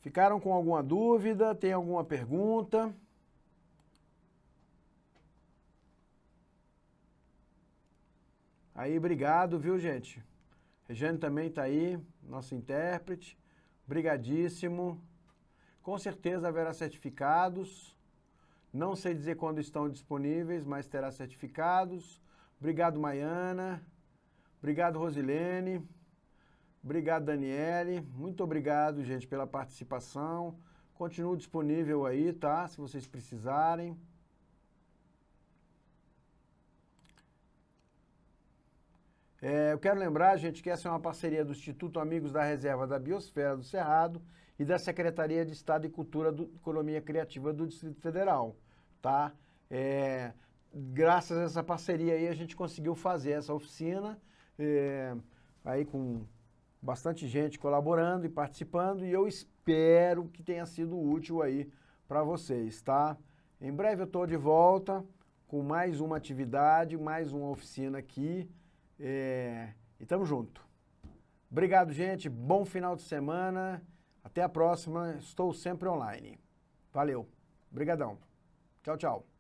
Ficaram com alguma dúvida? Tem alguma pergunta? Aí, obrigado, viu, gente? Regiane também tá aí, nosso intérprete. Brigadíssimo. Com certeza haverá certificados. Não sei dizer quando estão disponíveis, mas terá certificados. Obrigado, Maiana. Obrigado, Rosilene. Obrigado, Daniele. Muito obrigado, gente, pela participação. Continuo disponível aí, tá? Se vocês precisarem. Eu quero lembrar, gente, que essa é uma parceria do Instituto Amigos da Reserva da Biosfera do Cerrado e da Secretaria de Estado e Cultura do Economia Criativa do Distrito Federal, tá? Graças a essa parceria aí, a gente conseguiu fazer essa oficina, aí com bastante gente colaborando e participando, e eu espero que tenha sido útil aí para vocês, tá? Em breve eu estou de volta com mais uma atividade, mais uma oficina aqui, e tamo junto. Obrigado, gente. Bom final de semana. Até a próxima. Estou sempre online. Valeu. Obrigadão. Tchau, tchau.